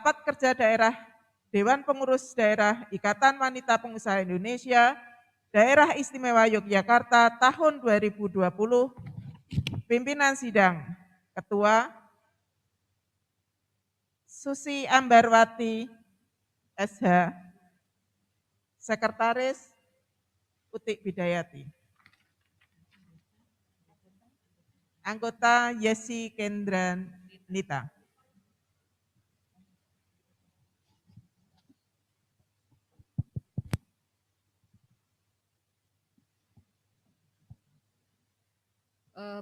Rapat Kerja Daerah Dewan Pengurus Daerah Ikatan Wanita Pengusaha Indonesia Daerah Istimewa Yogyakarta tahun 2020. Pimpinan sidang, Ketua Susi Ambarwati SH, Sekretaris Utik Bidayati, Anggota Yesi Kendran Nita.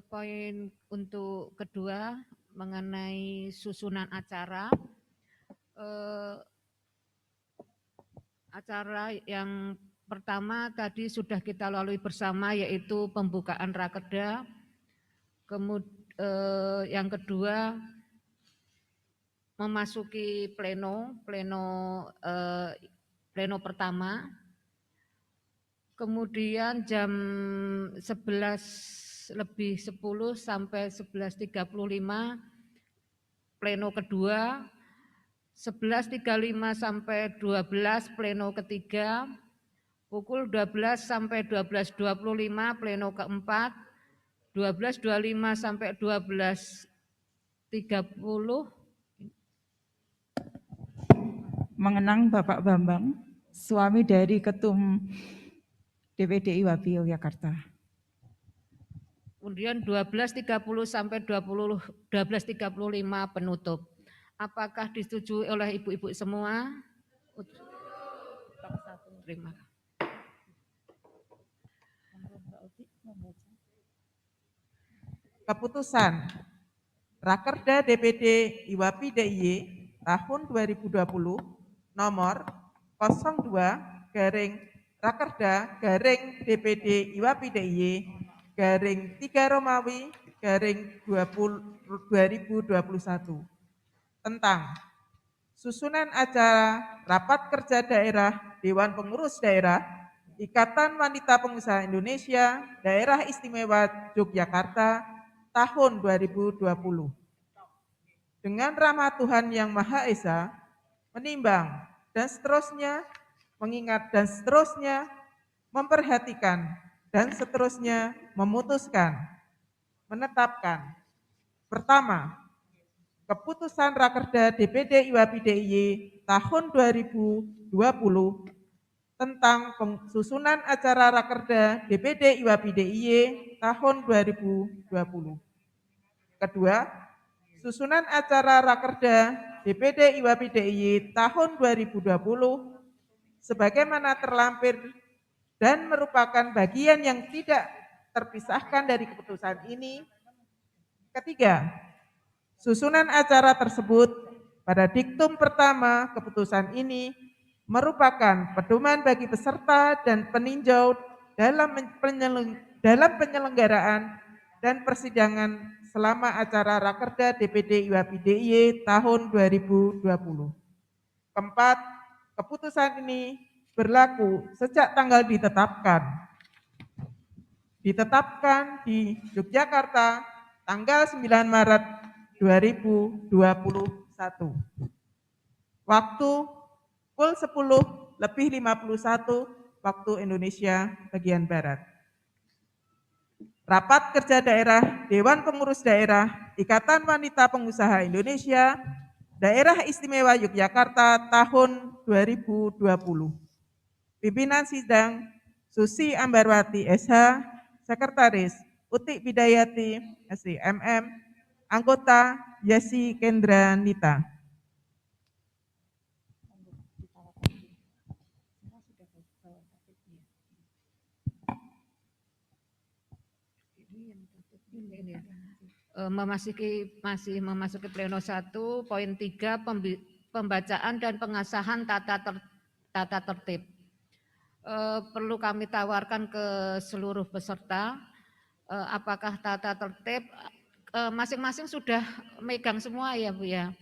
Poin untuk kedua mengenai susunan acara. Acara yang pertama tadi sudah kita lalui bersama, yaitu pembukaan rakerda. Kemudian yang kedua memasuki pleno pertama. Kemudian jam 11:10 sampai 11:35 pleno kedua, 11:35 sampai 12 pleno ketiga, pukul 12 sampai 12:25 pleno keempat, 12:25 sampai 12:30 mengenang Bapak Bambang, suami dari Ketum DPD IWAPI Yogyakarta. Kemudian 12:30 sampai 12:35 penutup. Apakah disetujui oleh ibu-ibu semua? Terima kasih. Keputusan Rakerda DPD IWAPI DIY tahun 2020 nomor 02/Rakerda/DPD IWAPI DIY /3 Romawi /2021 tentang susunan acara Rapat Kerja Daerah Dewan Pengurus Daerah Ikatan Wanita Pengusaha Indonesia Daerah Istimewa Yogyakarta tahun 2020. Dengan rahmat Tuhan Yang Maha Esa, menimbang dan seterusnya, mengingat dan seterusnya, memperhatikan dan seterusnya, memutuskan, menetapkan. Pertama, keputusan Rakerda DPD IWAPI DIY tahun 2020 tentang susunan acara Rakerda DPD IWAPI DIY tahun 2020. Kedua, susunan acara Rakerda DPD IWAPI DIY tahun 2020 sebagaimana terlampir dan merupakan bagian yang tidak terpisahkan dari keputusan ini. Ketiga, susunan acara tersebut pada diktum pertama keputusan ini merupakan pedoman bagi peserta dan peninjau dalam penyelenggaraan dan persidangan selama acara Rakerda DPD IWAPI DIY tahun 2020. Keempat, keputusan ini berlaku sejak tanggal ditetapkan di Yogyakarta tanggal 9 Maret 2021. Waktu pukul 10:51 waktu Indonesia bagian Barat. Rapat Kerja Daerah Dewan Pengurus Daerah Ikatan Wanita Pengusaha Indonesia Daerah Istimewa Yogyakarta tahun 2020. Pimpinan sidang Susi Ambarwati SH, Sekretaris Utik Bidayati SIMM, Anggota Yesi Kendra Nita. Masih memasuki pleno 1, poin 3, pembacaan dan pengesahan tata tertib. Perlu kami tawarkan ke seluruh peserta, apakah tata tertib masing-masing sudah megang semua ya Bu ya?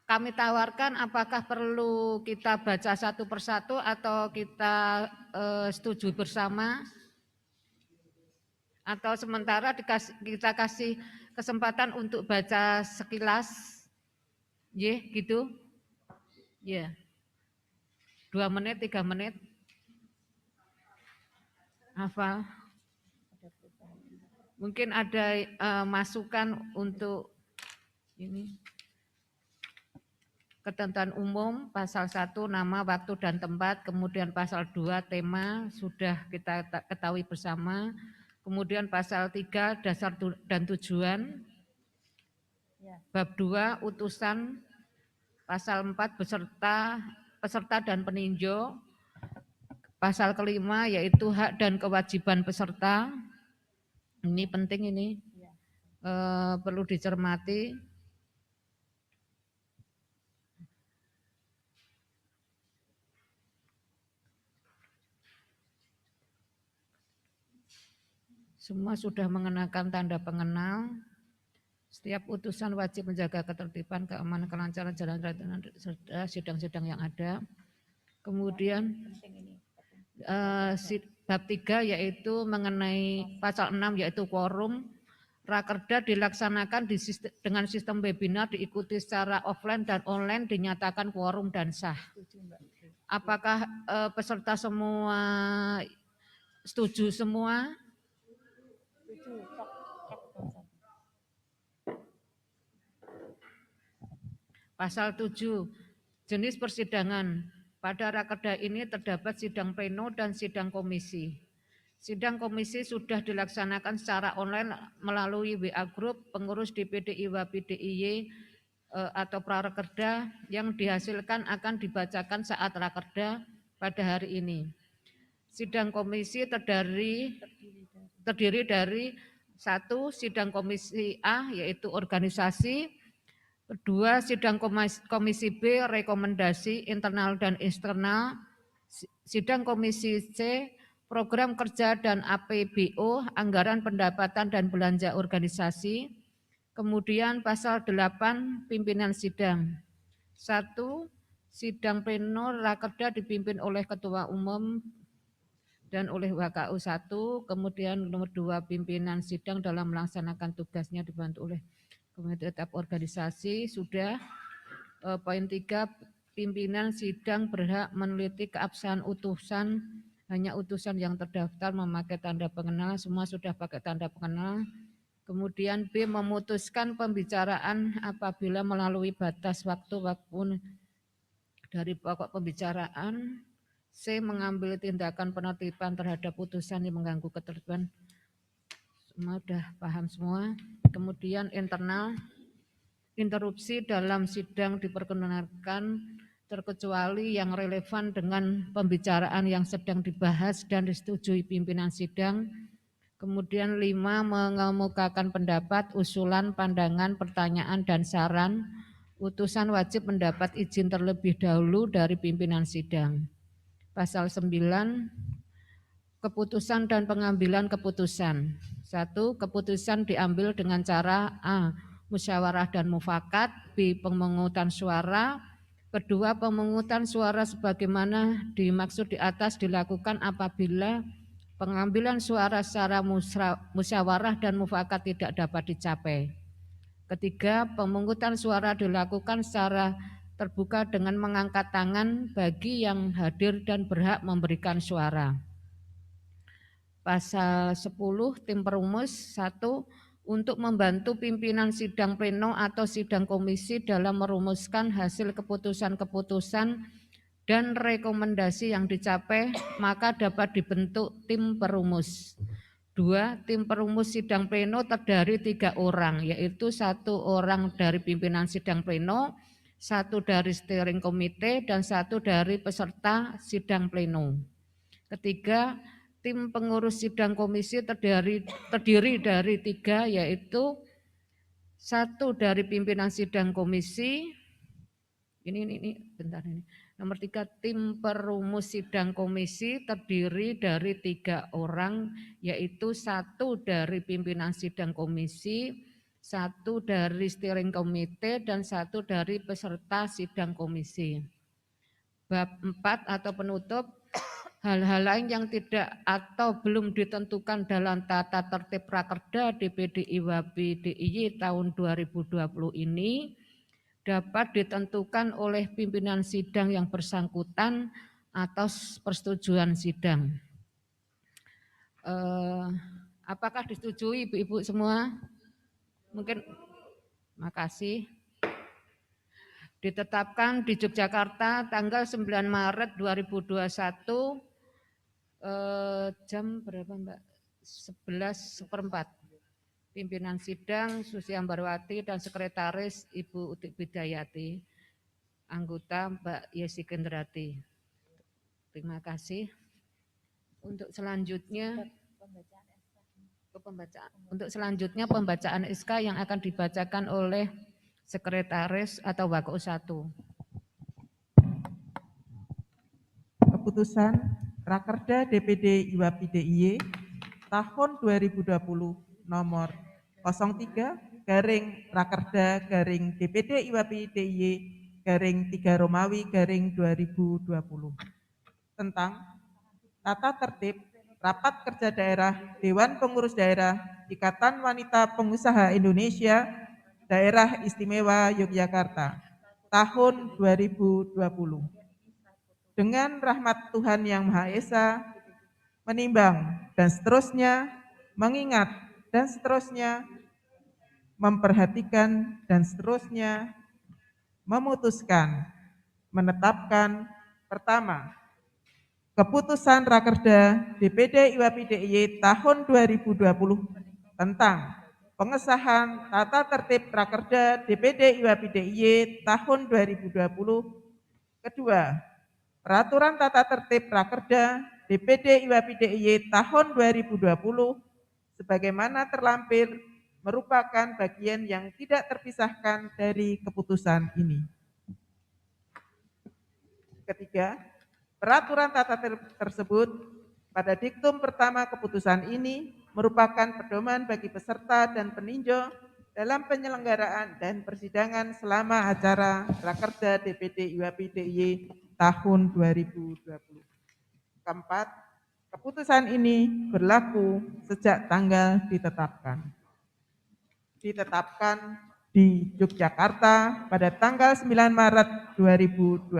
Kami tawarkan apakah perlu kita baca satu persatu atau kita setuju bersama? Atau sementara kita kasih kesempatan untuk baca sekilas. gitu? Ya, 2 menit, 3 menit, hafal. Mungkin ada masukan untuk ini. Ketentuan umum pasal 1 nama, waktu, dan tempat, kemudian pasal 2 tema sudah kita ketahui bersama, kemudian pasal 3 dasar dan tujuan, bab 2 utusan, pasal 4 peserta dan peninjau, pasal kelima yaitu hak dan kewajiban peserta, ini penting ini, perlu dicermati. Semua sudah mengenakan tanda pengenal. Setiap utusan wajib menjaga ketertiban, keamanan, kelancaran jalan serta sidang-sidang yang ada. Kemudian bab 3 yaitu mengenai pasal 6 yaitu quorum. Rakerda dilaksanakan dengan sistem webinar, diikuti secara offline dan online, dinyatakan quorum dan sah. Apakah peserta semua setuju semua? Pasal 7, jenis persidangan. Pada rakerda ini terdapat sidang pleno dan sidang komisi. Sidang komisi sudah dilaksanakan secara online melalui WA Group pengurus DPD IWAPI DIY atau prakerda yang dihasilkan akan dibacakan saat rakerda pada hari ini. Sidang komisi terdiri dari 1. Sidang komisi A yaitu organisasi, kedua, sidang komisi B, rekomendasi internal dan eksternal, sidang komisi C, program kerja dan APBO, anggaran pendapatan dan belanja organisasi, kemudian pasal 8, pimpinan sidang. 1. Sidang pleno rakerda dipimpin oleh Ketua Umum dan oleh WKU 1, kemudian nomor 2, pimpinan sidang dalam melaksanakan tugasnya dibantu oleh Komite Tetap Organisasi sudah. Poin 3, pimpinan sidang berhak meneliti keabsahan utusan, hanya utusan yang terdaftar memakai tanda pengenal, semua sudah pakai tanda pengenal. Kemudian B, memutuskan pembicaraan apabila melalui batas waktu maupun dari pokok pembicaraan. C, mengambil tindakan penertiban terhadap putusan yang mengganggu ketertiban. Semua sudah paham semua. Kemudian internal, interupsi dalam sidang diperkenankan terkecuali yang relevan dengan pembicaraan yang sedang dibahas dan disetujui pimpinan sidang. Kemudian 5, mengemukakan pendapat, usulan, pandangan, pertanyaan, dan saran. Utusan wajib mendapat izin terlebih dahulu dari pimpinan sidang. Pasal 9, keputusan dan pengambilan keputusan. 1. Keputusan diambil dengan cara A, musyawarah dan mufakat, B, pemungutan suara. Kedua, pemungutan suara sebagaimana dimaksud di atas dilakukan apabila pengambilan suara secara musyawarah dan mufakat tidak dapat dicapai. Ketiga, pemungutan suara dilakukan secara terbuka dengan mengangkat tangan bagi yang hadir dan berhak memberikan suara. Pasal 10, tim perumus. 1, untuk membantu pimpinan sidang pleno atau sidang komisi dalam merumuskan hasil keputusan-keputusan dan rekomendasi yang dicapai, maka dapat dibentuk tim perumus. 2, tim perumus sidang pleno terdiri 3 orang, yaitu 1 orang dari pimpinan sidang pleno, 1 dari steering komite, dan 1 dari peserta sidang pleno. Ketiga, tim pengurus sidang komisi terdiri dari 3, yaitu 1 dari pimpinan sidang komisi, bentar ini. Nomor 3, tim perumus sidang komisi terdiri dari 3 orang, yaitu 1 dari pimpinan sidang komisi, 1 dari steering komite, dan 1 dari peserta sidang komisi. Bab 4 atau penutup, hal-hal lain yang tidak atau belum ditentukan dalam tata tertib rakerda DPD IWAPI DIY tahun 2020 ini dapat ditentukan oleh pimpinan sidang yang bersangkutan atas persetujuan sidang. Apakah disetujui Ibu-ibu semua? Mungkin, makasih. Ditetapkan di Yogyakarta tanggal 9 Maret 2021 jam berapa Mbak? 11:15. Pimpinan sidang Susi Ambarwati dan Sekretaris Ibu Utik Bidayati. Anggota Mbak Yesi Kendrati. Terima kasih. Untuk selanjutnya pembacaan SK yang akan dibacakan oleh Sekretaris atau Wako 1. Keputusan Rakerda DPD IWAPI DIY tahun 2020 nomor 03/Rakerda/DPD IWAPI DIY /3 Romawi /2020 tentang tata tertib Rapat Kerja Daerah Dewan Pengurus Daerah Ikatan Wanita Pengusaha Indonesia Daerah Istimewa Yogyakarta tahun 2020. Dengan rahmat Tuhan Yang Maha Esa, menimbang dan seterusnya, mengingat dan seterusnya, memperhatikan dan seterusnya, memutuskan, menetapkan. Pertama, keputusan Rakerda DPD IWAPI DIY tahun 2020 tentang pengesahan tata tertib Rakerda DPD IWAPI DIY tahun 2020. Kedua, peraturan tata tertib Rakerda DPD IWAPI DIY tahun 2020 sebagaimana terlampir merupakan bagian yang tidak terpisahkan dari keputusan ini. Ketiga, peraturan tata tertib tersebut pada diktum pertama keputusan ini merupakan pedoman bagi peserta dan peninjau dalam penyelenggaraan dan persidangan selama acara Rakerda DPD IWAPI DIY tahun 2020. Keempat, keputusan ini berlaku sejak tanggal ditetapkan di Yogyakarta pada tanggal 9 Maret 2021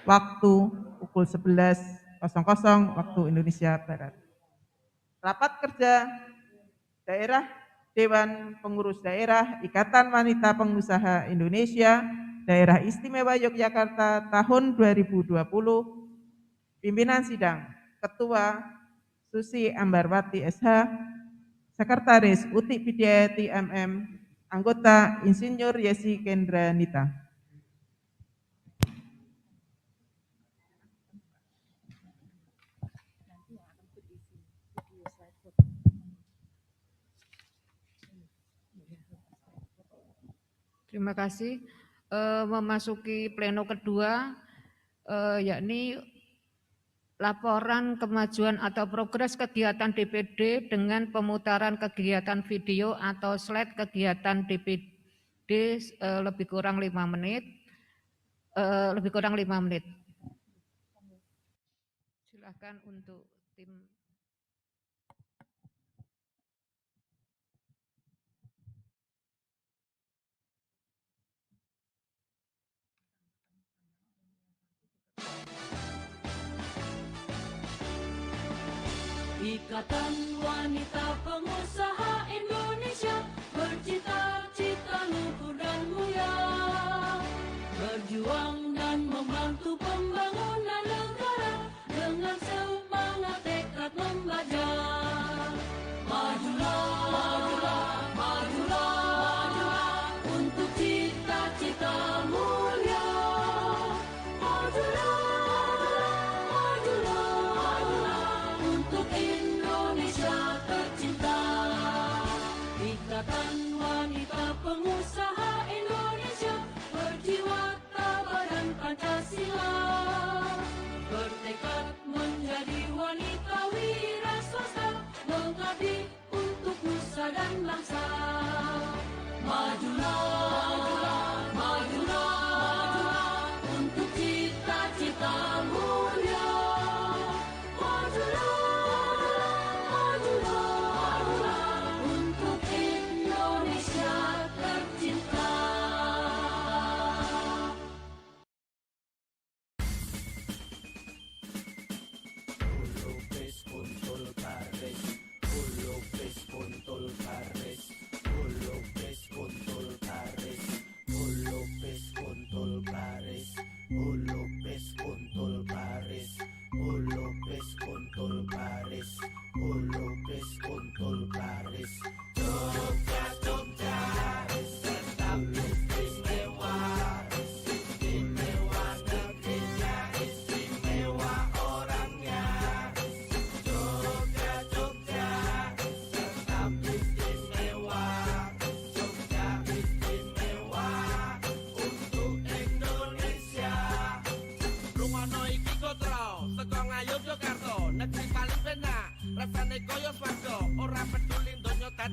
waktu pukul 11.00 waktu Indonesia Barat. Rapat Kerja Daerah Dewan Pengurus Daerah Ikatan Wanita Pengusaha Indonesia Daerah Istimewa Yogyakarta tahun 2020. Pimpinan Sidang Ketua Susi Ambarwati SH, Sekretaris Utik Bidayati MM, Anggota Insinyur Yesi Kendranita. Terima kasih. Memasuki pleno kedua, yakni laporan kemajuan atau progres kegiatan DPD dengan pemutaran kegiatan video atau slide kegiatan DPD lebih kurang 5 menit. Silakan untuk tim. Ikatan Wanita Pengusaha Indonesia bercita-cita luhur dan mulia, berjuang dan membantu pembangunan negara dengan semangat tekad membaja. Majulah, majulah, majulah, majulah untuk cita-cita mulia. Majulah, majulah, majulah untuk Indonesia tercinta. Ikatan Wanita Pengusaha Indonesia berjiwa tabadan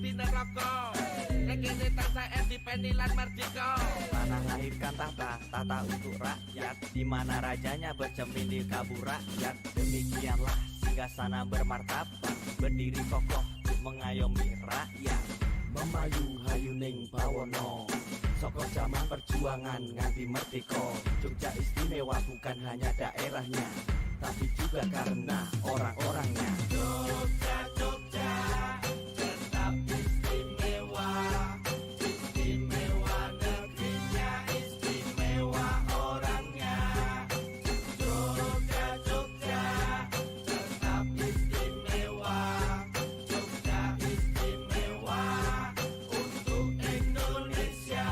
mati neraka. Kene tansah independen lan merdeka. Tanah lahirkan tata untuk rakyat, di mana rajanya bercermin di kabur rakyat. Demikianlah singgasana bermartabat, berdiri kokoh untuk mengayomi rakyat. Memayu hayuning bawono, soko zaman perjuangan nganti merdeka. Jogja istimewa bukan hanya daerahnya, tapi juga karena orang-orangnya. Jogja, Jogja, tetap istimewa. Istimewa negerinya, istimewa orangnya. Jogja, Jogja, tetap istimewa. Jogja istimewa untuk Indonesia.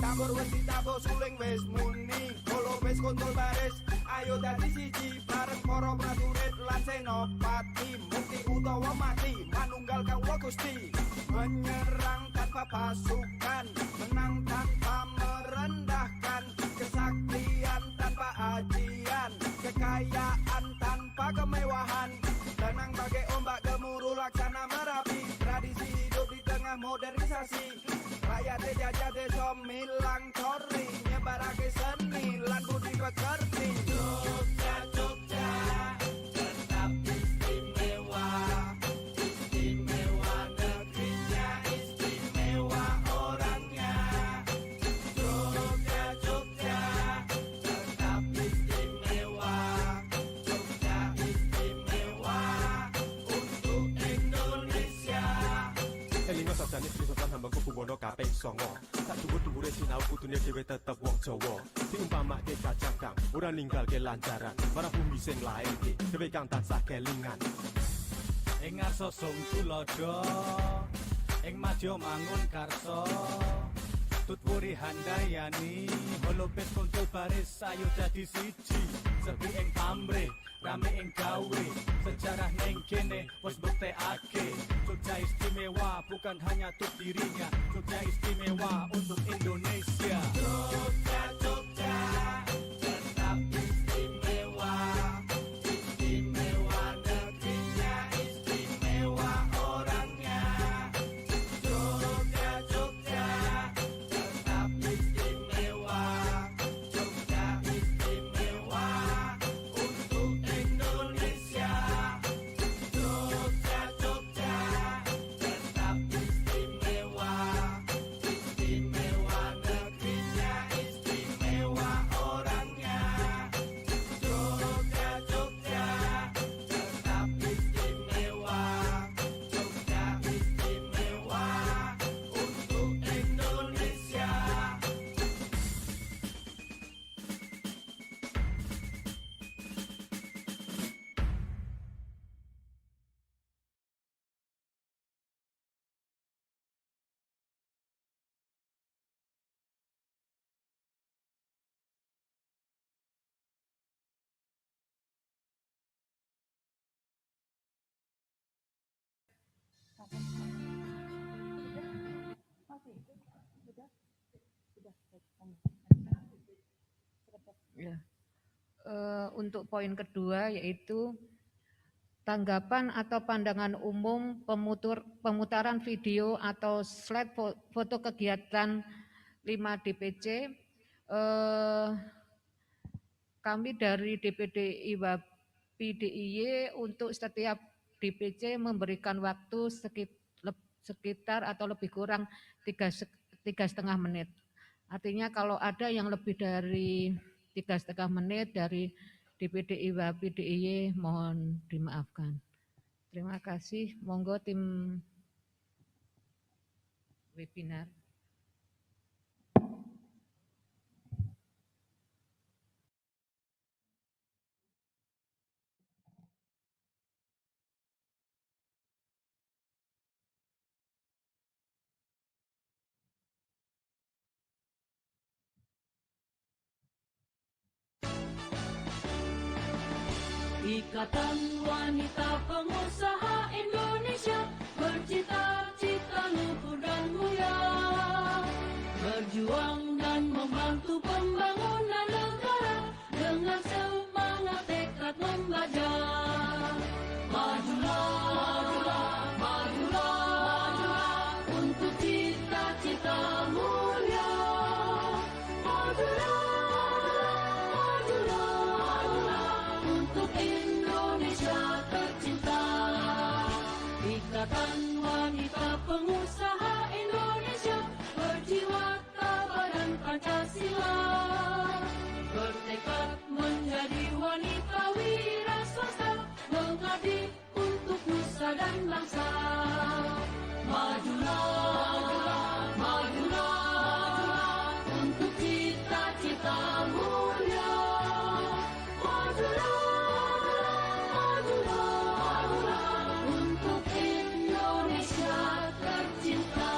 Tabur wis ditabur suling wis muni, kolo wis kontrol baris. Ayo dadi siji bareng para prajurit lan senopati, mukti utawa mati manunggal kawula Gusti. Menyerang tanpa pasukan, menang tanpa merendahkan, kesaktian tanpa ajian, kekayaan tanpa kemewahan, tenang bagai ombak gemuruh laksana Merapi, tradisi hidup di tengah modernisasi. Rakyat jajah desa milang tori, nyebarake seni lan budi pekerti. Jogja, Jogja, tetap istimewa. Istimewa negerinya, istimewa orangnya. Jogja, Jogja, tetap istimewa. Jogja istimewa untuk Indonesia. Elingo sajane Sultan Hamengkubuwono kaping 9. Sak dhuwur-dhuwure sinau kudune dhewe tetep wong Jawa. Diumpamake gajah kang ora ninggalke lancaran, marang bumi sing lairke dhewe kang tansah kelingan. Ing ngarsa sung tulodo, ing madya mangun karso. Tutwuri handayani, holopes kontrol baris ayo dadi siji. Sepi ing pamrih, rame ing gawe, sejarah ning kene wis mbuktekake. Jogja istimewa bukan hanya untuk dirinya, Jogja istimewa untuk Indonesia. Jogja, Jogja, tetap istimewa. Istimewa negerinya, istimewa orangnya. Jogja, Jogja, tetap istimewa. Jogja istimewa untuk Indonesia. Jogja, Jogja, tetap istimewa. Istimewa negerinya, istimewa orangnya. Jogja, Jogja, tetap istimewa. Jogja istimewa untuk Indonesia. Ya. Untuk poin kedua yaitu tanggapan atau pandangan umum pemutaran video atau slide foto kegiatan 5 DPC. Kami dari DPD IWAPI DIY untuk setiap DPC memberikan waktu sekitar atau lebih kurang 3,5 menit. Artinya kalau ada yang lebih dari 3,5 menit dari DPD IWAPI DIY mohon dimaafkan. Terima kasih. Monggo tim webinar. Ikatan Wanita Pengusaha Indonesia bercita-cita luhur dan mulia, berjuang dan membantu pembangunan negara dengan semangat tekad membaca. Majulah, majulah, majulah. Pancasila, bertekad menjadi wanita wira swasta, mengabdi untuk nusa dan bangsa. Majulah, majulah, untuk cita-cita mulia. Majulah, majulah, untuk Indonesia tercinta.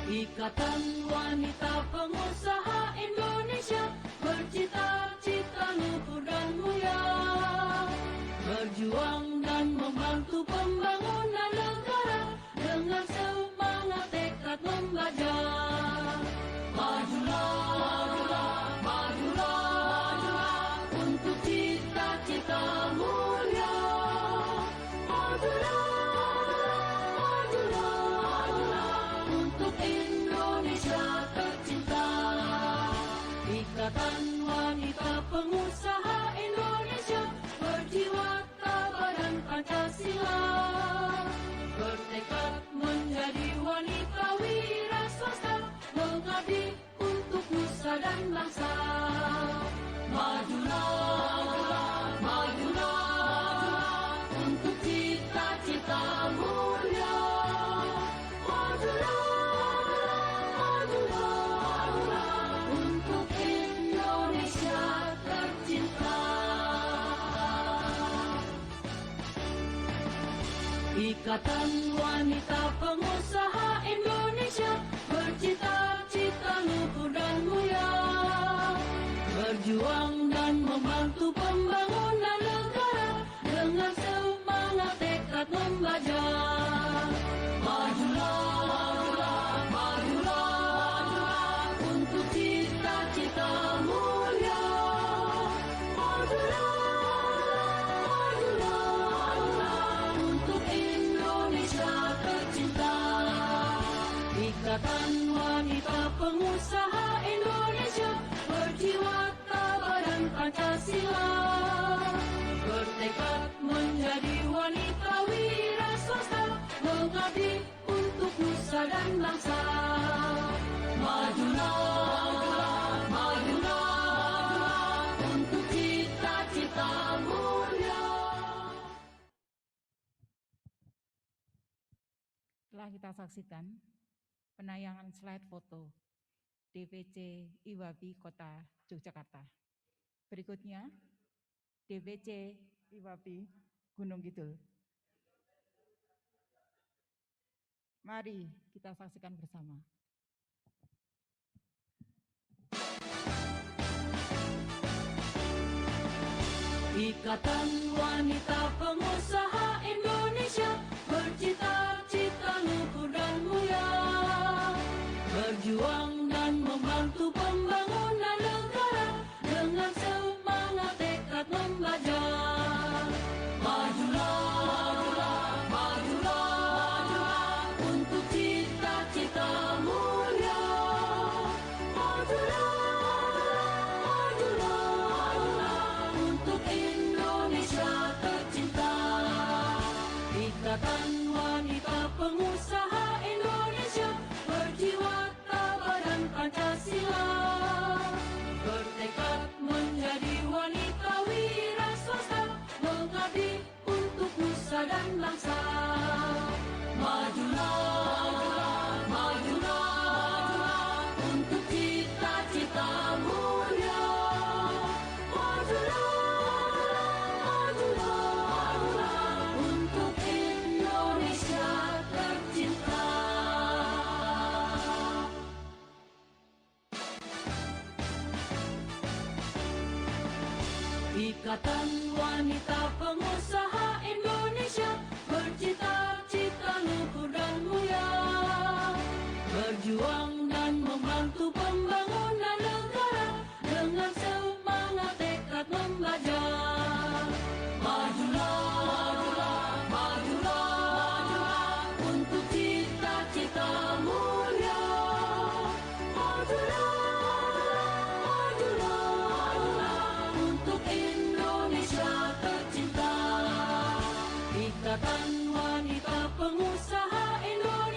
Ikatan Wanita Pengusaha Indonesia bercita-cita luhur dan mulia, berjuang dan membantu pembangunan negara dengan semangat tekad membaja. Majulah, majulah, untuk cita-cita mulia. Majulah, majulah, untuk Indonesia tercinta. Ikatan Wanita Pengusaha Indonesia berjiwa tabadan Pancasila, bertekad menjadi wanita wira swasta, mengabdi untuk nusa dan bangsa. Majulah, majulah, untuk cita-cita mulia. Majulah, majulah, untuk Indonesia tercinta. Ikatan Wanita Pengusaha Indonesia bercita-cita luhur dan mulia, berjuang dan membantu pembangunan negara dengan semangat tekad membaja. Majulah, majulah, untuk cita-cita mulia. Majulah, majulah, untuk Indonesia tercinta. Ikatan Wanita Pengusaha Indonesia berjiwa tabadan Pancasila, bertekad menjadi wanita wira swasta, mengabdi untuk nusa dan bangsa. Majulah, majulah, untuk cita-cita mulia. Telah kita saksikan penayangan slide foto DPC IWABI Kota Yogyakarta. Berikutnya DPC IWABI Gunung Kidul. Mari kita saksikan bersama. Ikatan Wanita Pengusaha Indonesia bercita-cita luhur dan mulia, berjuang dan membantu pembangunan negara dengan semangat tekad membaja. Majulah, majulah, untuk cita-cita mulia. Majulah, majulah, untuk Indonesia tercinta. Ikatan Wanita Pengusaha Indonesia berjiwa tabadan Pancasila, bertekad menjadi wanita wira swasta, mengabdi untuk nusa dan bangsa. Majulah, majulah, untuk cita-cita mulia. Majulah, majulah, untuk Indonesia tercinta. Ikatan Wanita Pengusaha Indonesia bercita-cita luhur dan mulia, berjuang dan membantu pembangunan negara dengan semangat tekad membaja. Majulah, majulah, untuk cita-cita mulia. Majulah, majulah, untuk Indonesia tercinta. Ikatan Wanita Pengusaha Indonesia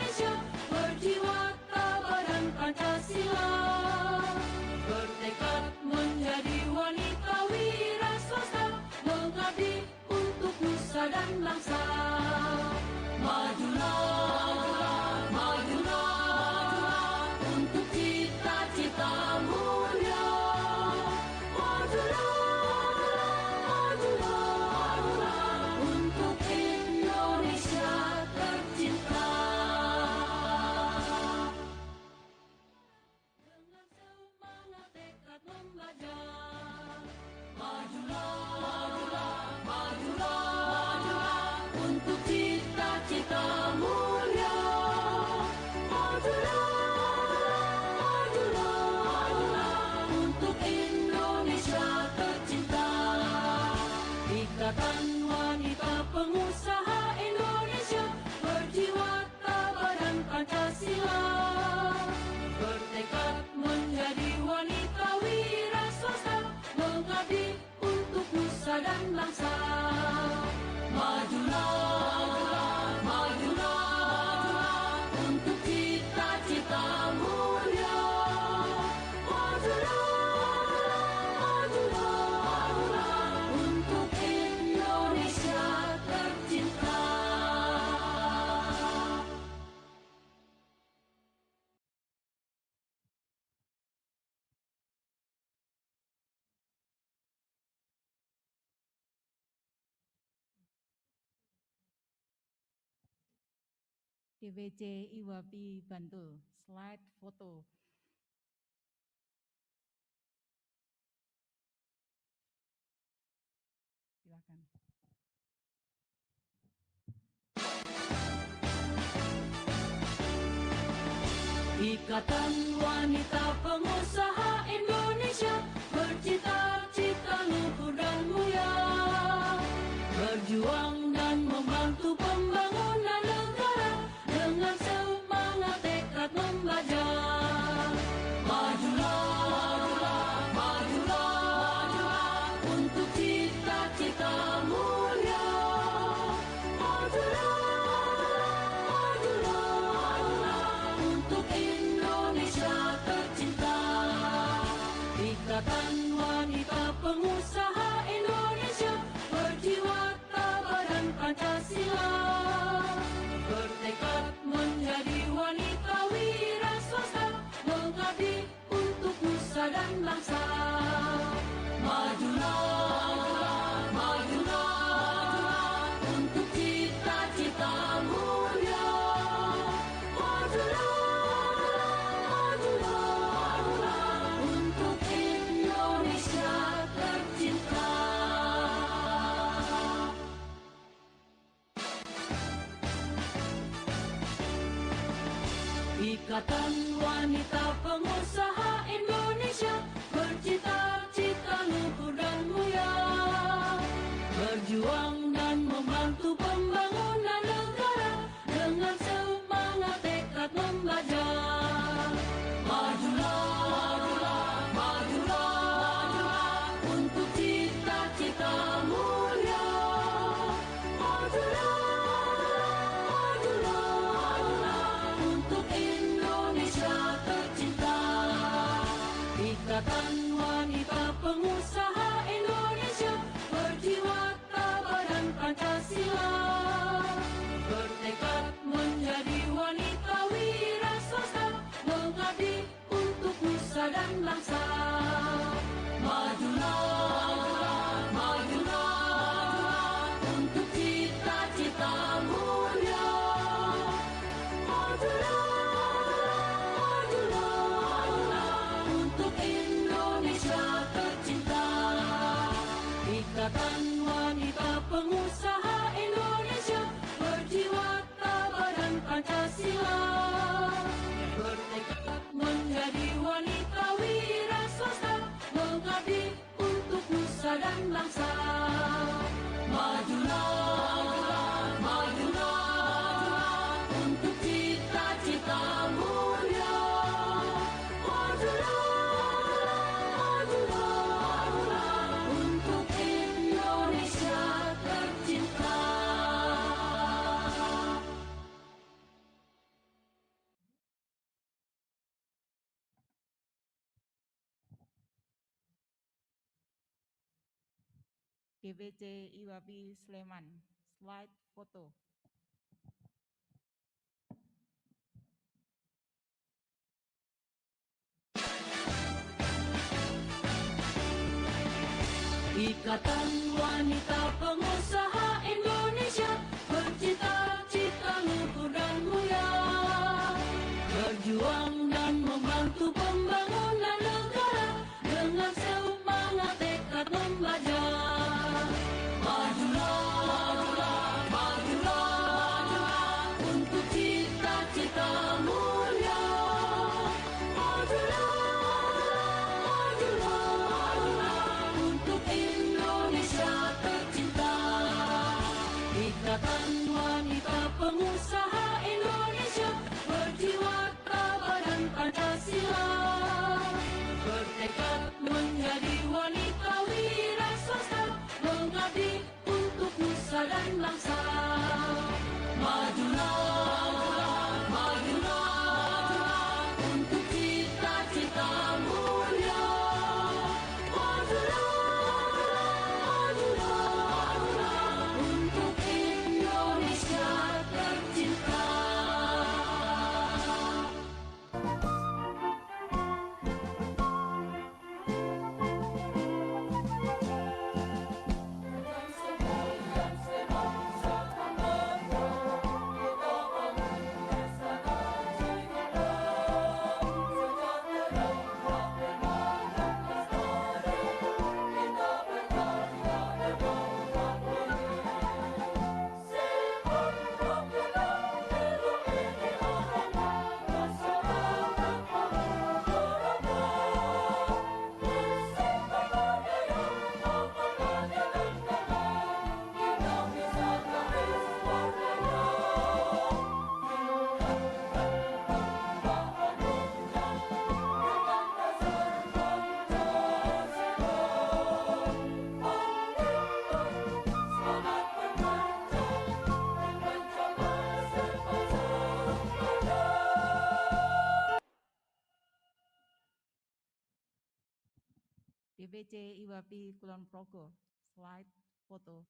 DPC IWAPI Bantul, slide foto. Silakan. Ikatan Wanita Pengusaha Indonesia bercita-cita luhur dan mulia, berjuang dan membantu pembangunan negara dengan semangat tekad membaja. Majulah, majulah, untuk cita-cita mulia. Majulah, majulah, untuk Indonesia tercinta. Ikatan Wanita Pengusaha Indonesia berjiwa tabah dan Pancasila, bertekad menjadi wanita wira swasta, mengabdi untuk nusa dan bangsa. Majulah, majulah, untuk cita-cita mulia. Majulah, majulah, untuk Indonesia tercinta. Ikatan Wanita Pengusaha Indonesia bercita-cita luhur dan mulia, berjuang dan membantu pembangunan negara dengan semangat tekad membaja. Majulah, majulah, untuk cita-cita mulia. Majulah, majulah, untuk Indonesia tercinta. Ikatan Wanita Pengusaha Indonesia berjiwa tabah dan Pancasila, bertekad menjadi wanita wira swasta, mengabdi untuk nusa dan bangsa. Majulah, majulah, untuk cita-cita mulia. Majulah, majulah, untuk Indonesia tercinta. Ikatan Wanita Pengusaha Indonesia berjiwa tabah dan Pancasila, bertekad menjadi wanita wira swasta, mengabdi untuk nusa dan bangsa. Majulah, majulah, untuk cita-cita mulia. Majulah, majulah, untuk Indonesia tercinta. DPC IWAPI Sleman, slide foto. Ikatan Wanita Pengusaha Indonesia bercita-cita luhur dan mulia, berjuang dan membantu pembangunan negara dengan semangat tekad membaja. Majulah, majulah, untuk cita-cita mulia. Majulah, majulah, untuk Indonesia tercinta. Ikatan Wanita Pengusaha Indonesia berjiwa tabah dan Pancasila, bertekad menjadi wanita wira swasta, mengabdi untuk nusa dan bangsa. Majulah, majulah, untuk cita-cita mulia. Majulah, majulah, untuk Indonesia tercinta. DPC IWAPI Kulon Progo. Slide foto.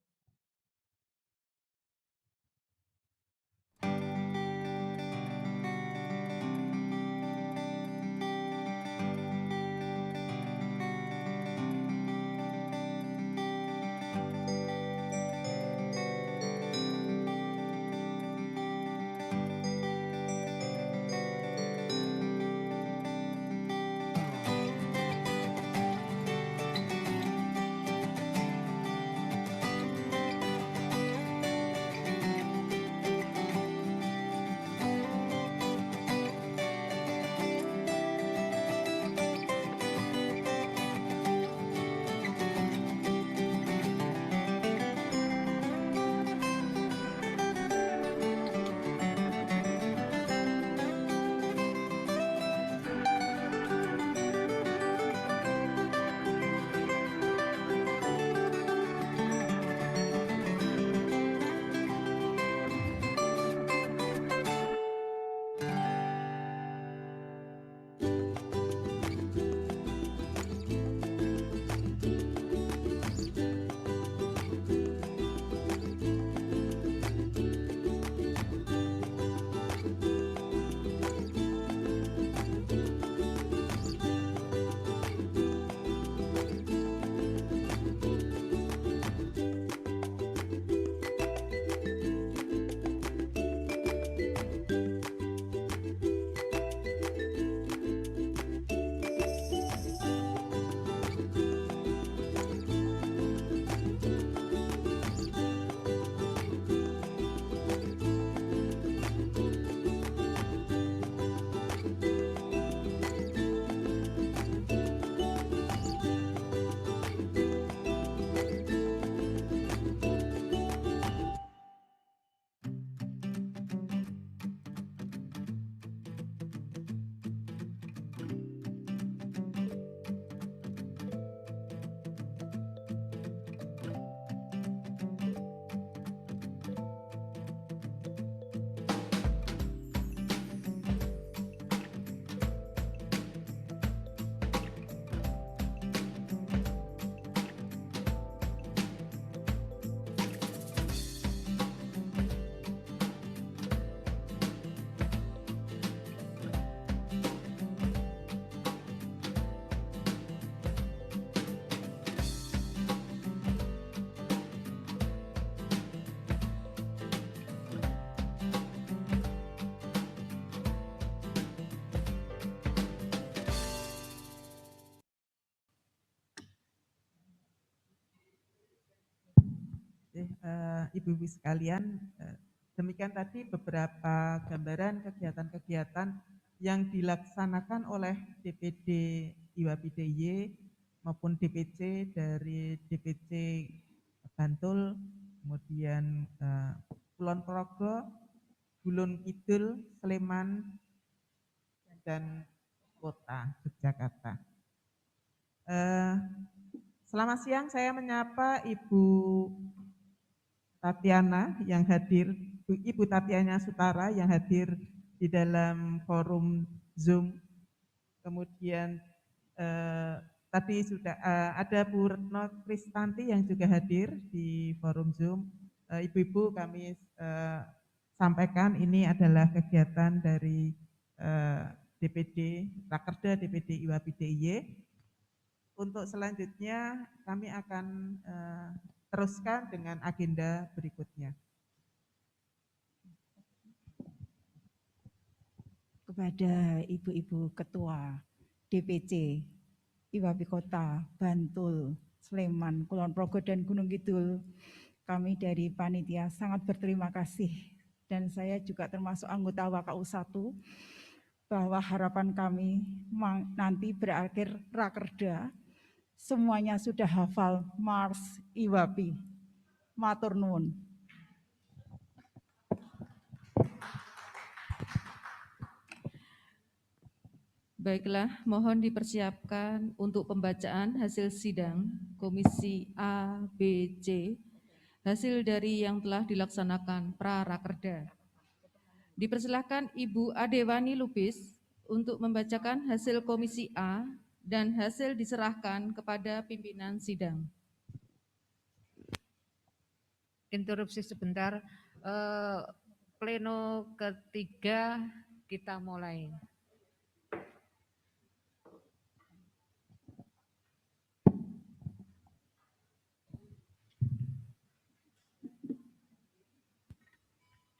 Ibu-ibu sekalian, demikian tadi beberapa gambaran kegiatan-kegiatan yang dilaksanakan oleh DPD IWAPI DIY maupun DPC dari DPC Bantul, kemudian Kulon Progo, Gunung Kidul, Sleman, dan Kota Yogyakarta. Selamat siang, saya menyapa Ibu Tatiana yang hadir, Ibu Tatiana Sutara yang hadir di dalam forum Zoom. Kemudian tadi sudah ada Bu Retno Kristanti yang juga hadir di forum Zoom. Ibu-ibu kami sampaikan ini adalah kegiatan dari DPD, Rakerda DPD IWAPI DIY. Untuk selanjutnya kami akan teruskan dengan agenda berikutnya. Kepada Ibu-Ibu Ketua DPC IWAPI Kota, Bantul, Sleman, Kulon Progo, dan Gunung Kidul, kami dari panitia sangat berterima kasih, dan saya juga termasuk anggota WKU 1, bahwa harapan kami nanti berakhir Rakerda, semuanya sudah hafal Mars IWAPI. Matur nuwun. Baiklah, mohon dipersiapkan untuk pembacaan hasil sidang Komisi A, B, C, hasil dari yang telah dilaksanakan pra-rakerda. Dipersilakan Ibu Adewani Lubis untuk membacakan hasil Komisi A dan hasil diserahkan kepada pimpinan sidang. Interupsi sebentar. Pleno ketiga kita mulai.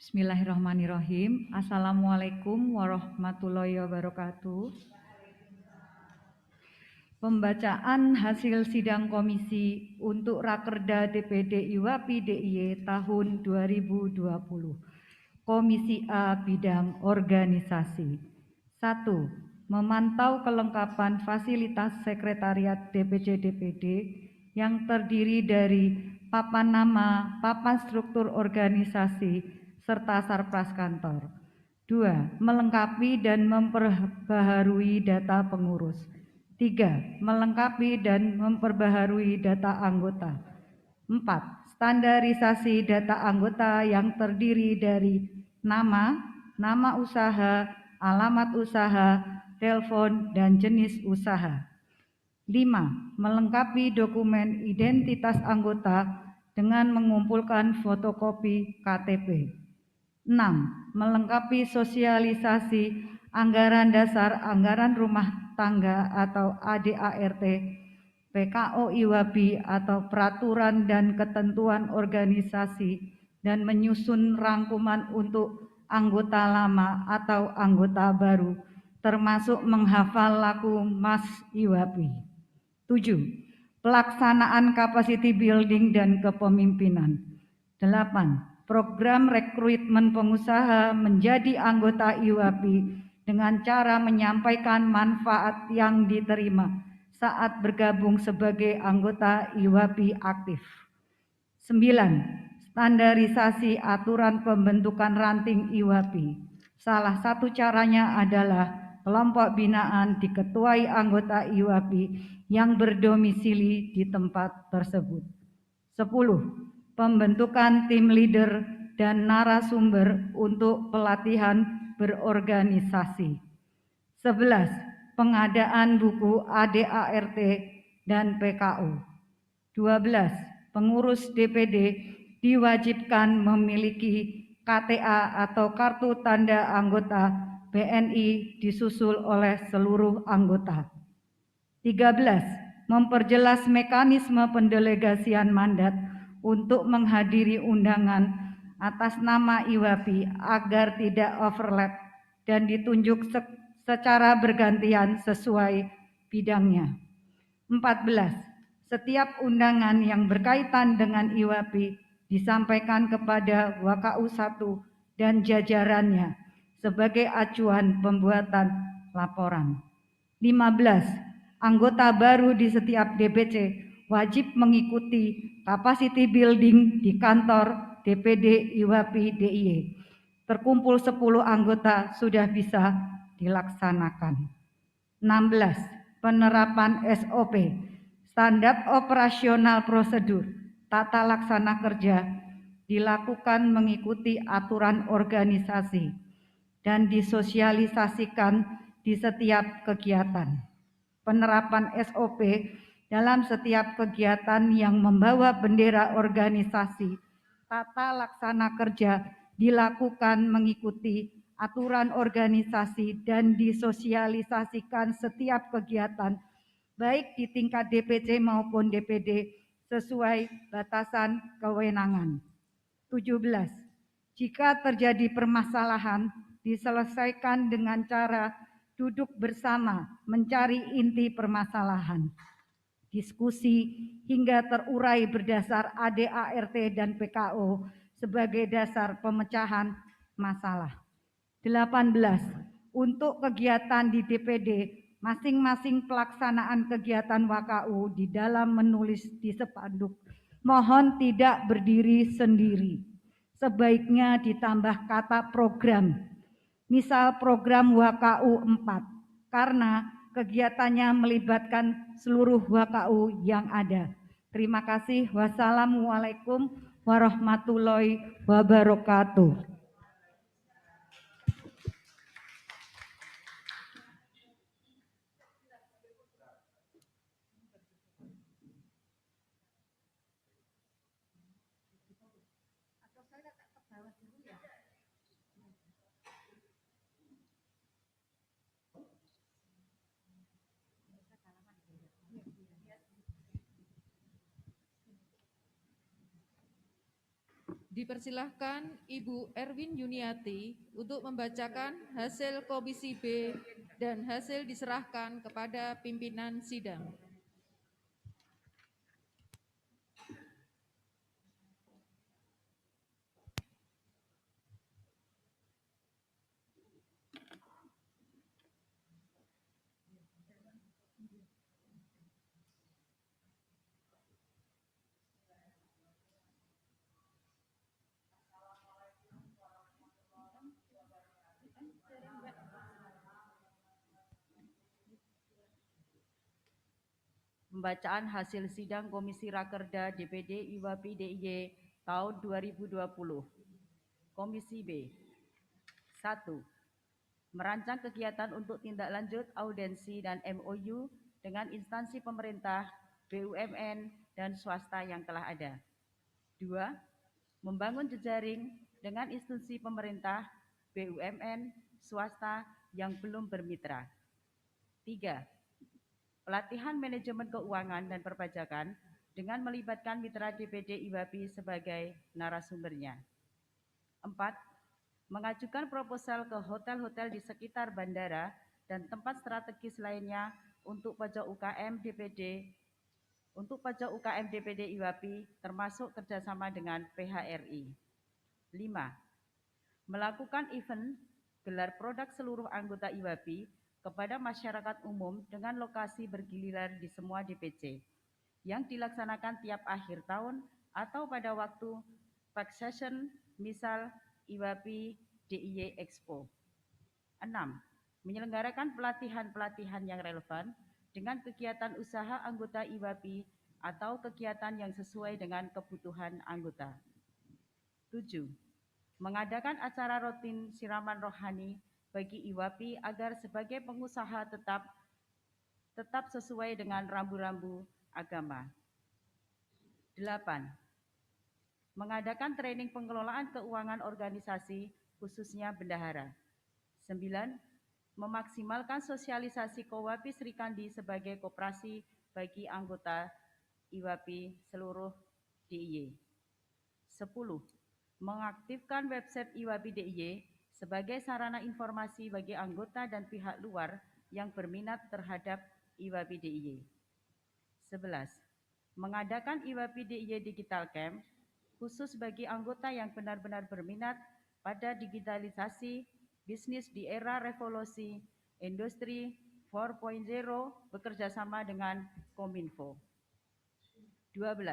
Bismillahirrahmanirrahim. Assalamualaikum warahmatullahi wabarakatuh. Pembacaan hasil sidang komisi untuk Rakerda DPD IWAPI DIY tahun 2020. Komisi A bidang organisasi. 1. Memantau kelengkapan fasilitas sekretariat DPC DPD yang terdiri dari papan nama, papan struktur organisasi, serta sarpras kantor. 2. Melengkapi dan memperbaharui data pengurus. 3. Melengkapi dan memperbaharui data anggota. 4. Standarisasi data anggota yang terdiri dari nama, nama usaha, alamat usaha, telepon, dan jenis usaha. 5. Melengkapi dokumen identitas anggota dengan mengumpulkan fotokopi KTP. 6. Melengkapi sosialisasi anggaran dasar anggaran rumah tangga atau ADART, PKO IWAPI atau peraturan dan ketentuan organisasi dan menyusun rangkuman untuk anggota lama atau anggota baru, termasuk menghafal laku Mas IWAPI. 7. Pelaksanaan capacity building dan kepemimpinan. 8. Program rekrutmen pengusaha menjadi anggota IWAPI dengan cara menyampaikan manfaat yang diterima saat bergabung sebagai anggota IWAPI aktif. 9. Standarisasi aturan pembentukan ranting IWAPI. Salah satu caranya adalah kelompok binaan diketuai anggota IWAPI yang berdomisili di tempat tersebut. 10. Pembentukan tim leader dan narasumber untuk pelatihan berorganisasi. 11. Pengadaan buku ADART dan PKO. 12. Pengurus DPD diwajibkan memiliki KTA atau kartu tanda anggota BNI disusul oleh seluruh anggota. 13. Memperjelas mekanisme pendelegasian mandat untuk menghadiri undangan atas nama IWAPI agar tidak overlap dan ditunjuk secara bergantian sesuai bidangnya. 14. Setiap undangan yang berkaitan dengan IWAPI disampaikan kepada WKU 1 dan jajarannya sebagai acuan pembuatan laporan. 15. Anggota baru di setiap DPC wajib mengikuti capacity building di kantor DPD IWAPI DIY. Terkumpul 10 anggota sudah bisa dilaksanakan. 16. Penerapan SOP, standar operasional prosedur, tata laksana kerja dilakukan mengikuti aturan organisasi dan disosialisasikan di setiap kegiatan. Penerapan SOP dalam setiap kegiatan yang membawa bendera organisasi, tata laksana kerja dilakukan mengikuti aturan organisasi dan disosialisasikan setiap kegiatan, baik di tingkat DPC maupun DPD sesuai batasan kewenangan. 17. Jika terjadi permasalahan, diselesaikan dengan cara duduk bersama mencari inti permasalahan, diskusi hingga terurai berdasar ADART dan PKO sebagai dasar pemecahan masalah. 18. Untuk kegiatan di DPD, masing-masing pelaksanaan kegiatan WKU di dalam menulis di spanduk, mohon tidak berdiri sendiri. Sebaiknya ditambah kata program. Misal program WKU 4, karena kegiatannya melibatkan seluruh WKU yang ada. Terima kasih. Wassalamualaikum warahmatullahi wabarakatuh. Dipersilahkan Ibu Erwin Yuniati untuk membacakan hasil Komisi B dan hasil diserahkan kepada pimpinan sidang. Pembacaan hasil sidang Komisi Rakerda DPD IWAPI DIY tahun 2020. Komisi B. 1. Merancang kegiatan untuk tindak lanjut audiensi dan MOU dengan instansi pemerintah, BUMN, dan swasta yang telah ada. 2. Membangun jejaring dengan institusi pemerintah, BUMN, swasta yang belum bermitra. 3. Pelatihan manajemen keuangan dan perpajakan dengan melibatkan mitra DPD IWAPI sebagai narasumbernya. 4. Mengajukan proposal ke hotel-hotel di sekitar bandara dan tempat strategis lainnya untuk pajak UKM DPD IWAPI termasuk kerjasama dengan PHRI. 5. Melakukan event gelar produk seluruh anggota IWAPI kepada masyarakat umum dengan lokasi bergiliran di semua DPC yang dilaksanakan tiap akhir tahun atau pada waktu pack session, misal IWAPI DIY Expo. 6. Menyelenggarakan pelatihan-pelatihan yang relevan dengan kegiatan usaha anggota IWAPI atau kegiatan yang sesuai dengan kebutuhan anggota. 7. Mengadakan acara rutin siraman rohani bagi IWAPI agar sebagai pengusaha tetap sesuai dengan rambu-rambu agama. 8. Mengadakan training pengelolaan keuangan organisasi khususnya bendahara. 9. Memaksimalkan sosialisasi Kowapi Sri Kandi sebagai koperasi bagi anggota IWAPI seluruh DIY. 10. Mengaktifkan website IWAPI DIY sebagai sarana informasi bagi anggota dan pihak luar yang berminat terhadap IWAPI DIY. 11. Mengadakan IWAPI DIY Digital Camp khusus bagi anggota yang benar-benar berminat pada digitalisasi bisnis di era revolusi industri 4.0 bekerjasama dengan Kominfo. 12.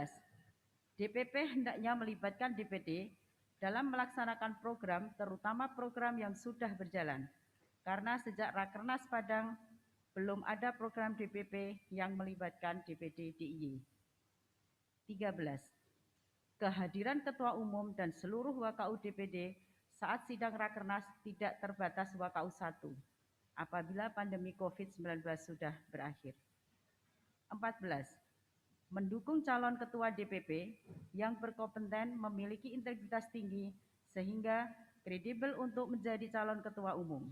DPP hendaknya melibatkan DPD dalam melaksanakan program, terutama program yang sudah berjalan, karena sejak Rakernas Padang belum ada program DPP yang melibatkan DPD DIY. 13. Kehadiran Ketua Umum dan seluruh WKU DPD saat sidang Rakernas tidak terbatas WKU 1 apabila pandemi COVID-19 sudah berakhir. 14. Mendukung calon ketua DPP yang berkompeten memiliki integritas tinggi sehingga kredibel untuk menjadi calon ketua umum.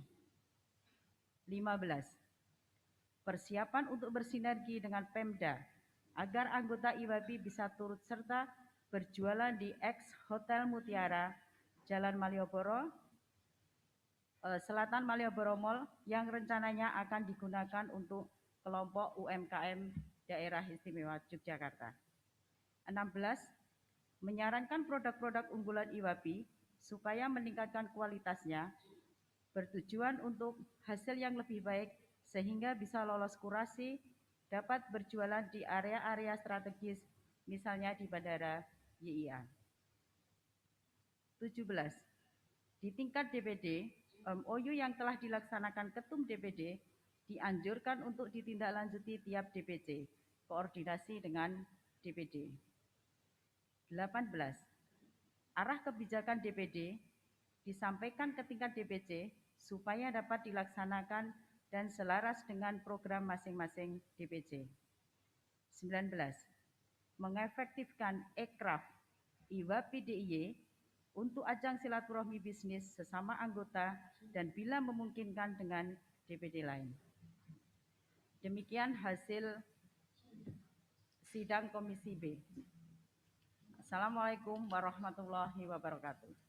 15. Persiapan untuk bersinergi dengan Pemda agar anggota IWAPI bisa turut serta berjualan di X Hotel Mutiara, Jalan Malioboro, Selatan Malioboro Mall yang rencananya akan digunakan untuk kelompok UMKM Daerah Istimewa Yogyakarta. 16. Menyarankan produk-produk unggulan IWAPI supaya meningkatkan kualitasnya, bertujuan untuk hasil yang lebih baik sehingga bisa lolos kurasi, dapat berjualan di area-area strategis, misalnya di Bandara YIA. 17. Di tingkat DPD, MOU yang telah dilaksanakan Ketum DPD dianjurkan untuk ditindaklanjuti tiap DPC, koordinasi dengan DPD. 18. Arah kebijakan DPD disampaikan ke tingkat DPC supaya dapat dilaksanakan dan selaras dengan program masing-masing DPC. 19. Mengefektifkan ekraf IWAPI DIY untuk ajang silaturahmi bisnis sesama anggota dan bila memungkinkan dengan DPD lain. Demikian hasil sidang Komisi B. Assalamualaikum warahmatullahi wabarakatuh.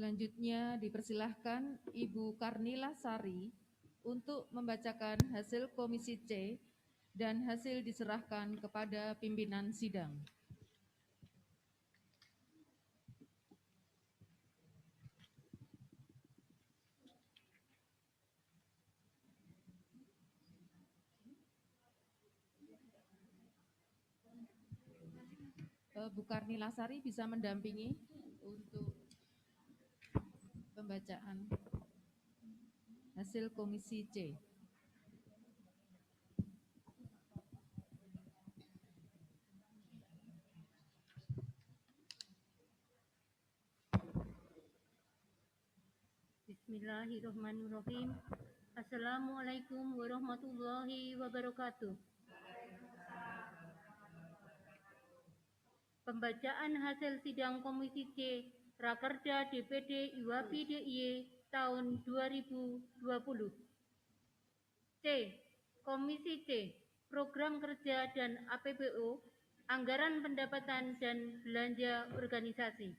Selanjutnya dipersilahkan Ibu Karnila Sari untuk membacakan hasil Komisi C dan hasil diserahkan kepada pimpinan sidang. Bu Karnila Sari bisa mendampingi untuk pembacaan hasil Komisi C. Bismillahirrahmanirrahim. Assalamualaikum warahmatullahi wabarakatuh. Pembacaan hasil sidang Komisi C Rakerda DPD IWAPI DIY tahun 2020. C. Komisi C Program Kerja dan APBO Anggaran Pendapatan dan Belanja Organisasi.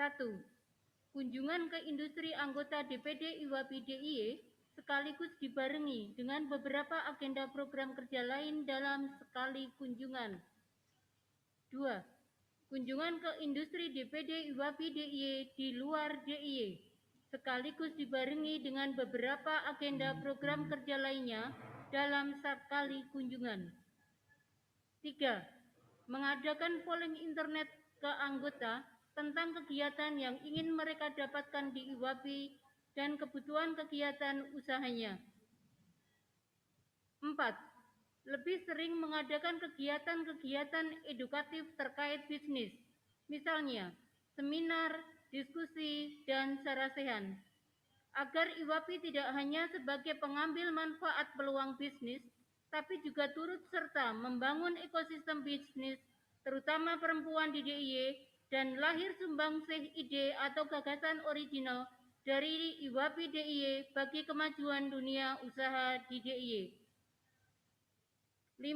1. Kunjungan ke industri anggota DPD IWAPI DIY sekaligus dibarengi dengan beberapa agenda program kerja lain dalam sekali kunjungan. 2. Kunjungan ke industri DPD IWAPI DIY di luar DIY sekaligus dibarengi dengan beberapa agenda program kerja lainnya dalam sekali kunjungan. 3. Mengadakan polling internet ke anggota tentang kegiatan yang ingin mereka dapatkan di IWAPI dan kebutuhan kegiatan usahanya. 4. Lebih sering mengadakan kegiatan-kegiatan edukatif terkait bisnis, misalnya seminar, diskusi, dan sarasehan, agar IWAPI tidak hanya sebagai pengambil manfaat peluang bisnis, tapi juga turut serta membangun ekosistem bisnis, terutama perempuan di DIY, dan lahir sumbangsih ide atau gagasan original dari IWAPI DIY bagi kemajuan dunia usaha di DIY. 5.